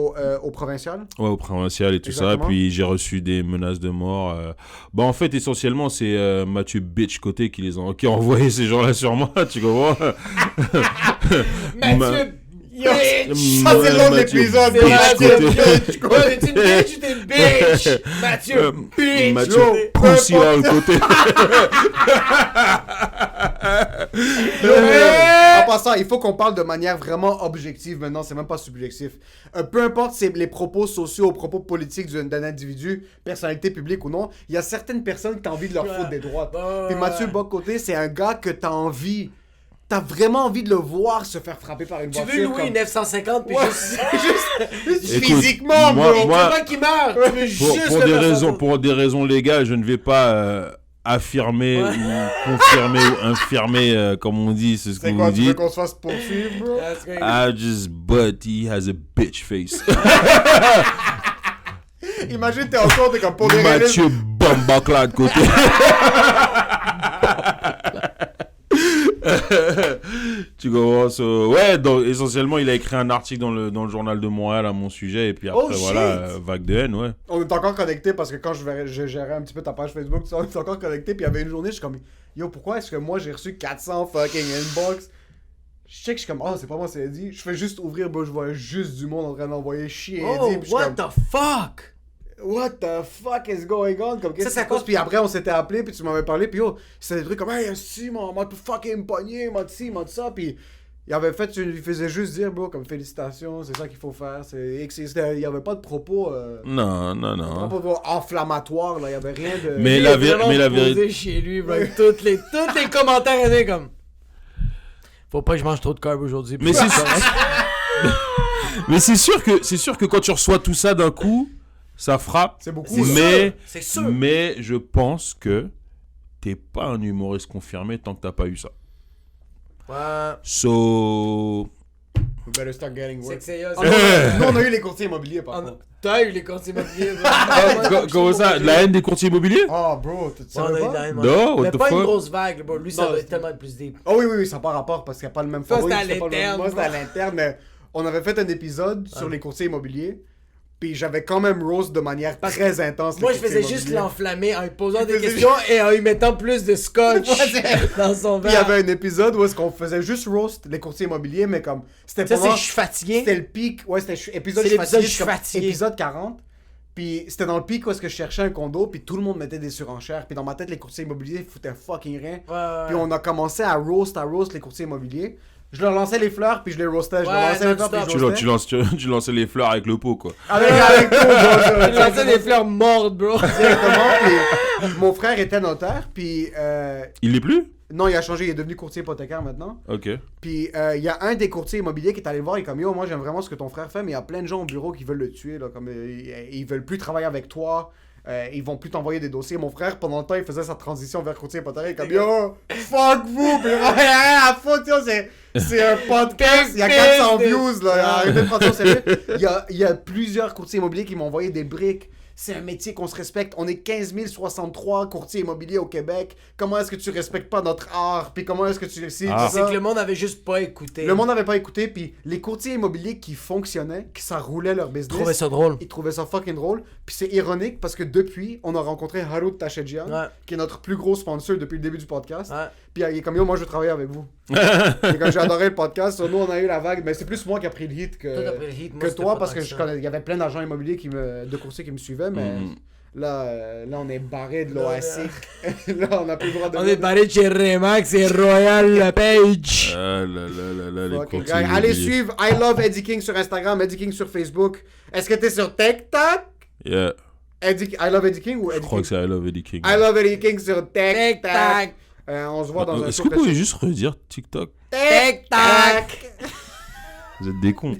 au provincial. Ouais, au provincial et tout Exactement. ça. Puis j'ai reçu des menaces de mort. Bah, en fait, essentiellement, c'est Mathieu Bitch Côté qui a envoyé ces gens-là sur moi, tu comprends? Mathieu! Yo! Ça, c'est le nom de Mathieu l'épisode. C'est Mathieu Bitch Côté. Ouais, t'es une bitch ou t'es une bitch? Mathieu! Bitch! Mathieu yo, Pussy peu dans le côté. En passant, il faut qu'on parle de manière vraiment objective maintenant, c'est même pas subjectif. Peu importe c'est les propos sociaux, propos politiques d'un individu, personnalité publique ou non, il y a certaines personnes que t'as envie de leur foutre des droites. Ouais. Puis Mathieu Bocoté, c'est un gars que t'as vraiment envie de le voir se faire frapper par une Tu voiture. veux louer comme- une F-150 puis Ouais. juste... Écoute, physiquement, moi- bro. moi- Pas qu'il meurt! Tu veux juste Pour des raisons légales, je ne vais pas affirmer Ouais. ou confirmer ou infirmer, comme on dit, c'est ce que C'est vous quoi, tu veux dites. qu'on se fasse poursuivre, bro? I just but he has a bitch face. Imagine, t'es encore, t'es comme pour des Mathieu Bambacla de côté. Tu comprends? Ouais, donc essentiellement, il a écrit un article dans le journal de Montréal à mon sujet, et puis après, Oh, voilà, shit. vague de haine, ouais. On est encore connectés parce que quand je gérais un petit peu ta page Facebook, on est encore connectés. Puis il y avait une journée, je suis comme, yo, pourquoi est-ce que moi j'ai reçu 400 fucking inbox? Je check, je suis comme, oh, c'est pas moi, c'est Eddie. Je fais juste ouvrir, bro, je vois juste du monde en train d'envoyer chier Oh, Eddie. Puis je suis what comme, the fuck? what the fuck is going on? Comme, qu'est-ce Ça, qui se passe? Puis après, on s'était appelé, puis tu m'avais parlé, puis yo, c'était des trucs comme, hey, si, m'a tout fucking pogné, m'a de ci, m'a de ça. Puis il avait fait, il faisait juste dire, bro, comme félicitations, c'est ça qu'il faut faire. Il y avait pas de propos. Non. Pas de propos inflammatoires, là, il y avait rien de. Mais Il la est vraiment vérité... posé chez lui, bro. Tous les commentaires étaient comme... Faut pas que je mange trop de carbs aujourd'hui. Mais c'est sûr que quand tu reçois tout ça d'un coup, Ça frappe. C'est beaucoup. C'est sûr. Mais je pense que t'es pas un humoriste confirmé tant que t'as pas eu ça. Ouais. So... We better start getting C'est work. que c'est... Ah, non, on a eu les courtiers immobiliers, par contre. T'as eu les comptes immobiliers. Comment ça? La haine des courtiers immobiliers? Oh, bro, tu On savais a eu de la pas? haine, Non, what mais the pas une fuck? grosse vague, bro. Lui, ça Non, doit être tellement plus deep. Oh oui, ça n'a pas rapport parce qu'il n'y a pas le même Ça, forum, c'était à c'est pas le même- l'interne, Moi, c'était à bro. l'interne, mais on avait fait un épisode sur les courtiers immobiliers. Puis j'avais quand même roast de manière très intense. Moi, les je courtiers faisais juste immobiliers. l'enflammer en lui posant Il des faisait questions et en lui mettant plus de scotch dans son Puis il y verre. avait un épisode où est-ce qu'on faisait juste roast les courtiers immobiliers, mais comme c'était Ça, c'est pendant... je suis fatigué. C'était le pic, ouais, c'était épisode C'est je suis l'épisode fatigué, je suis comme fatigué. épisode 40. Puis c'était dans le pic où est-ce que je cherchais un condo, puis tout le monde mettait des surenchères. Puis dans ma tête, les courtiers immobiliers foutaient fucking rien. Ouais. Puis on a commencé à roast les courtiers immobiliers. Je leur lançais les fleurs, puis je les roastais. Je leur Ouais, lançais les fleurs, puis non-stop. je roastais. Tu lançais les fleurs avec le pot, quoi. Avec tout, bro. Il lançait des fleurs mortes, bro. Directement, puis mon frère était notaire, puis... Il l'est plus? non, il a changé, il est devenu courtier hypothécaire maintenant. Ok. Puis il y a un des courtiers immobiliers qui est allé le voir, il est comme yo, moi j'aime vraiment ce que ton frère fait, mais il y a plein de gens au bureau qui veulent le tuer, là, comme ils veulent plus travailler avec toi, ils vont plus t'envoyer des dossiers. Mon frère, pendant le temps, il faisait sa transition vers courtier hypothécaire, il est comme yo, fuck vous, puis à faute, yo, c'est un podcast, il y a 400 views, là, arrêtez de prendre ça au sérieux. Il y a plusieurs courtiers immobiliers qui m'ont envoyé des briques. C'est un métier qu'on se respecte. On est 15 063 courtiers immobiliers au Québec. Comment est-ce que tu respectes pas notre art? Puis comment est-ce que tu... C'est que le monde avait juste pas écouté. Le monde n'avait pas écouté, puis les courtiers immobiliers qui fonctionnaient, qui ça roulait leur business, trouvait ça drôle. ils trouvaient ça fucking drôle. Puis c'est ironique parce que depuis, on a rencontré Harout Tachedjian, Ouais. qui est notre plus gros sponsor depuis le début du podcast. Ouais. Puis il est comme yo, moi je veux travailler avec vous. Et quand j'ai adoré le podcast, nous on a eu la vague, mais c'est plus moi qui a pris le hit Toi, t'as pris le hit, moi, que c'était toi pas parce tant que que ça. il y avait plein d'agents immobiliers de courtiers qui me suivaient, mais là on est barré de l'OAC. Là on a plus le droit de. On est paré de chez Remax et Royal Page. Ah là là là là, les Fucking courtiers guy. Allez immobiliers. suivre I Love Eddie King sur Instagram, Eddie King sur Facebook. Est-ce que t'es sur TikTok? Yeah. I Love Eddie King ou Je Eddie crois King? que c'est I Love Eddie King. I Love Eddie King sur TikTok. Tac. On se voit dans un Est-ce show que vous pouvez précis. juste redire TikTok? Tac. Vous êtes des cons.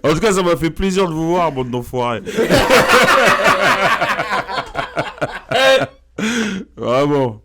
En tout cas, ça m'a fait plaisir de vous voir, bande d'enfoirés. Vraiment.